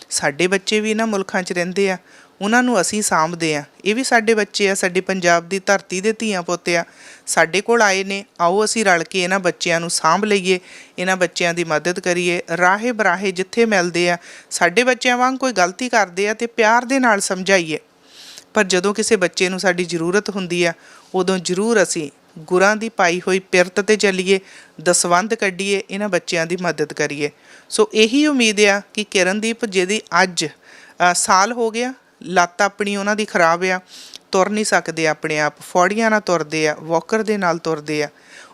S1: ਸਾਡੇ ਬੱਚੇ ਵੀ ਇਹਨਾਂ ਮੁਲਕਾਂ 'ਚ ਰਹਿੰਦੇ ਆ, ਉਹਨਾਂ ਨੂੰ ਅਸੀਂ ਸਾਂਭਦੇ ਹਾਂ। ਇਹ ਵੀ ਸਾਡੇ ਬੱਚੇ ਆ, ਸਾਡੇ ਪੰਜਾਬ ਦੀ ਧਰਤੀ ਦੇ ਧੀਆਂ ਪੁੱਤ ਆ, ਸਾਡੇ ਕੋਲ ਆਏ ਨੇ। ਆਓ ਅਸੀਂ ਰਲ ਕੇ ਇਹਨਾਂ ਬੱਚਿਆਂ ਨੂੰ ਸਾਂਭ ਲਈਏ, ਇਹਨਾਂ ਬੱਚਿਆਂ ਦੀ ਮਦਦ ਕਰੀਏ। ਰਾਹੇ ਬਰਾਹੇ ਜਿੱਥੇ ਮਿਲਦੇ ਆ, ਸਾਡੇ ਬੱਚਿਆਂ ਵਾਂਗ ਕੋਈ ਗਲਤੀ ਕਰਦੇ ਆ ਅਤੇ ਪਿਆਰ ਦੇ ਨਾਲ ਸਮਝਾਈਏ। ਪਰ ਜਦੋਂ ਕਿਸੇ ਬੱਚੇ ਨੂੰ ਸਾਡੀ ਜ਼ਰੂਰਤ ਹੁੰਦੀ ਆ, ਉਦੋਂ ਜ਼ਰੂਰ ਅਸੀਂ ਗੁਰਾਂ ਦੀ ਪਾਈ ਹੋਈ ਪਿਰਤ 'ਤੇ ਚੱਲੀਏ, ਦਸਵੰਧ ਕੱਢੀਏ, ਇਹਨਾਂ ਬੱਚਿਆਂ ਦੀ ਮਦਦ ਕਰੀਏ। ਸੋ ਇਹੀ ਉਮੀਦ ਆ ਕਿ ਕਿਰਨਦੀਪ, ਜਿਹਦੀ ਅੱਜ ਸਾਲ ਹੋ ਗਿਆ, ਲੱਤ ਆਪਣੀ ਉਹਨਾਂ ਦੀ ਖਰਾਬ ਆ, ਤੁਰ ਨਹੀਂ ਸਕਦੇ ਆਪਣੇ ਆਪ, ਫੌੜੀਆਂ ਨਾਲ ਤੁਰਦੇ ਆ, ਵਾਕਰ ਦੇ ਨਾਲ ਤੁਰਦੇ ਆ।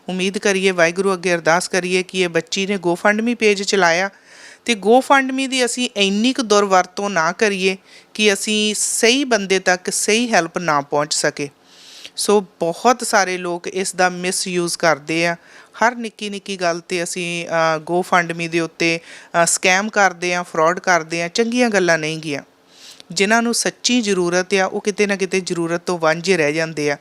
S1: ਉਮੀਦ ਕਰੀਏ, ਵਾਹਿਗੁਰੂ ਅੱਗੇ ਅਰਦਾਸ ਕਰੀਏ ਕਿ ਇਹ ਬੱਚੀ ਨੇ ਗੋਫੰਡਮੀ ਪੇਜ ਚਲਾਇਆ ਤੇ GoFundMe ਦੀ ਅਸੀਂ ਇੰਨੀ ਕੁ ਦੁਰਵਰਤੋਂ ਨਾ ਕਰੀਏ ਕਿ ਅਸੀਂ ਸਹੀ ਬੰਦੇ ਤੱਕ ਸਹੀ ਹੈਲਪ ਨਾ ਪਹੁੰਚ ਸਕੇ। ਸੋ ਬਹੁਤ ਸਾਰੇ ਲੋਕ ਇਸ ਦਾ ਮਿਸਯੂਜ਼ ਕਰਦੇ ਆ। ਹਰ ਨਿੱਕੀ ਗੱਲ ਤੇ ਅਸੀਂ GoFundMe ਦੇ ਉੱਤੇ ਸਕੈਮ ਕਰਦੇ ਆ, ਫਰਾਡ ਕਰਦੇ ਆ। ਚੰਗੀਆਂ ਗੱਲਾਂ ਨਹੀਂ ਗੀਆਂ। ਜਿਨ੍ਹਾਂ ਨੂੰ ਸੱਚੀ ਜ਼ਰੂਰਤ ਆ ਉਹ ਕਿਤੇ ਨਾ ਕਿਤੇ ਜ਼ਰੂਰਤ ਤੋਂ ਵਾਂਝੇ ਰਹਿ ਜਾਂਦੇ ਆ।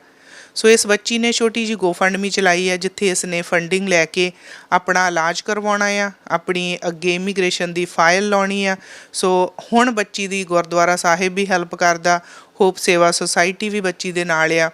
S1: ਸੋ ਇਸ ਬੱਚੀ ਨੇ ਛੋਟੀ ਜਿਹੀ GoFundMe ਚਲਾਈ ਹੈ, ਜਿੱਥੇ ਇਸ ਨੇ ਫੰਡਿੰਗ ਲੈ ਕੇ ਆਪਣਾ ਇਲਾਜ ਕਰਵਾਉਣਾ ਆ, ਆਪਣੀ ਅੱਗੇ ਇਮੀਗ੍ਰੇਸ਼ਨ ਦੀ ਫਾਈਲ ਲਾਉਣੀ ਆ। ਸੋ ਹੁਣ ਬੱਚੀ ਦੀ ਗੁਰਦੁਆਰਾ ਸਾਹਿਬ ਵੀ ਹੈਲਪ ਕਰਦਾ, ਹੋਪ ਸੇਵਾ ਸੁਸਾਇਟੀ ਵੀ ਬੱਚੀ ਦੇ ਨਾਲ ਆ।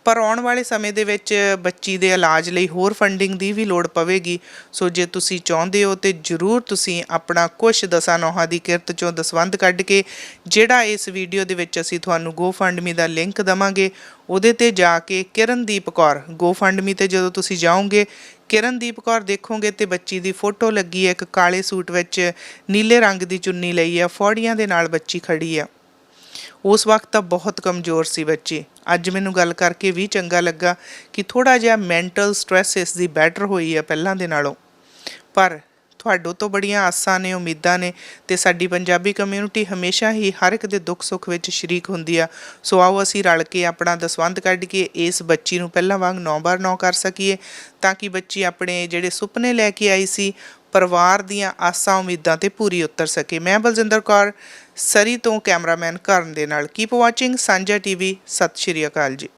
S1: ਪਰ ਆਉਣ ਵਾਲੇ ਸਮੇਂ ਦੇ ਵਿੱਚ ਬੱਚੀ ਦੇ ਇਲਾਜ ਲਈ ਹੋਰ ਫੰਡਿੰਗ ਦੀ ਵੀ ਲੋੜ ਪਵੇਗੀ। ਸੋ ਜੇ ਤੁਸੀਂ ਚਾਹੁੰਦੇ ਹੋ ਤਾਂ ਜ਼ਰੂਰ ਤੁਸੀਂ ਆਪਣਾ ਕੁਛ ਦਸਾਂ ਨੌਹਾਂ ਦੀ ਕਿਰਤ 'ਚੋਂ ਦਸਵੰਧ ਕੱਢ ਕੇ, ਜਿਹੜਾ ਇਸ ਵੀਡੀਓ ਦੇ ਵਿੱਚ ਅਸੀਂ ਤੁਹਾਨੂੰ GoFundMe ਦਾ ਲਿੰਕ ਦੇਵਾਂਗੇ, ਉਹਦੇ 'ਤੇ ਜਾ ਕੇ ਕਿਰਨਦੀਪ ਕੌਰ GoFundMe 'ਤੇ ਜਦੋਂ ਤੁਸੀਂ ਜਾਓਗੇ, ਕਿਰਨਦੀਪ ਕੌਰ ਦੇਖੋਗੇ ਤੇ ਬੱਚੀ ਦੀ ਫੋਟੋ ਲੱਗੀ ਹੈ। ਇੱਕ ਕਾਲੇ ਸੂਟ ਵਿੱਚ ਨੀਲੇ ਰੰਗ ਦੀ ਚੁੰਨੀ ਲਈ ਆ, ਫੌੜੀਆਂ ਦੇ ਨਾਲ ਬੱਚੀ ਖੜੀ ਆ। ਉਸ ਵਕਤ ਤਾਂ ਬਹੁਤ ਕਮਜ਼ੋਰ ਸੀ ਬੱਚੀ। ਅੱਜ ਮੈਨੂੰ ਗੱਲ ਕਰਕੇ ਵੀ ਚੰਗਾ ਲੱਗਾ ਕਿ ਥੋੜ੍ਹਾ ਜਿਹਾ ਮੈਂਟਲ ਸਟ੍ਰੈਸ ਇਸ ਦੀ ਬੈਟਰ ਹੋਈ ਆ ਪਹਿਲਾਂ ਦੇ ਨਾਲੋਂ। ਪਰ ਤੁਹਾਡੇ ਤੋਂ ਬੜੀਆਂ ਆਸਾਂ ਨੇ, ਉਮੀਦਾਂ ਨੇ, ਅਤੇ ਸਾਡੀ ਪੰਜਾਬੀ ਕਮਿਊਨਿਟੀ ਹਮੇਸ਼ਾ ਹੀ ਹਰ ਇੱਕ ਦੇ ਦੁੱਖ ਸੁੱਖ ਵਿੱਚ ਸ਼ਰੀਕ ਹੁੰਦੀ ਆ। ਸੋ ਆਓ ਅਸੀਂ ਰਲ ਕੇ ਆਪਣਾ ਦਸਵੰਧ ਕੱਢ ਕੇ ਇਸ ਬੱਚੀ ਨੂੰ ਪਹਿਲਾਂ ਵਾਂਗ 9x9 ਕਰ ਸਕੀਏ, ਤਾਂ ਕਿ ਬੱਚੀ ਆਪਣੇ ਜਿਹੜੇ ਸੁਪਨੇ ਲੈ ਕੇ ਆਈ ਸੀ, ਪਰਿਵਾਰ ਦੀਆਂ ਆਸਾਂ ਉਮੀਦਾਂ 'ਤੇ ਪੂਰੀ ਉਤਰ ਸਕੇ। ਮੈਂ ਬਲਜਿੰਦਰ ਕੌਰ, ਸਰੀ ਤੋਂ ਕੈਮਰਾਮੈਨ ਕਰਨ ਦੇ ਨਾਲ। ਕੀਪ ਵਾਚਿੰਗ ਸਾਂਝਾ TV। ਸਤਿ ਸ਼੍ਰੀ ਅਕਾਲ ਜੀ।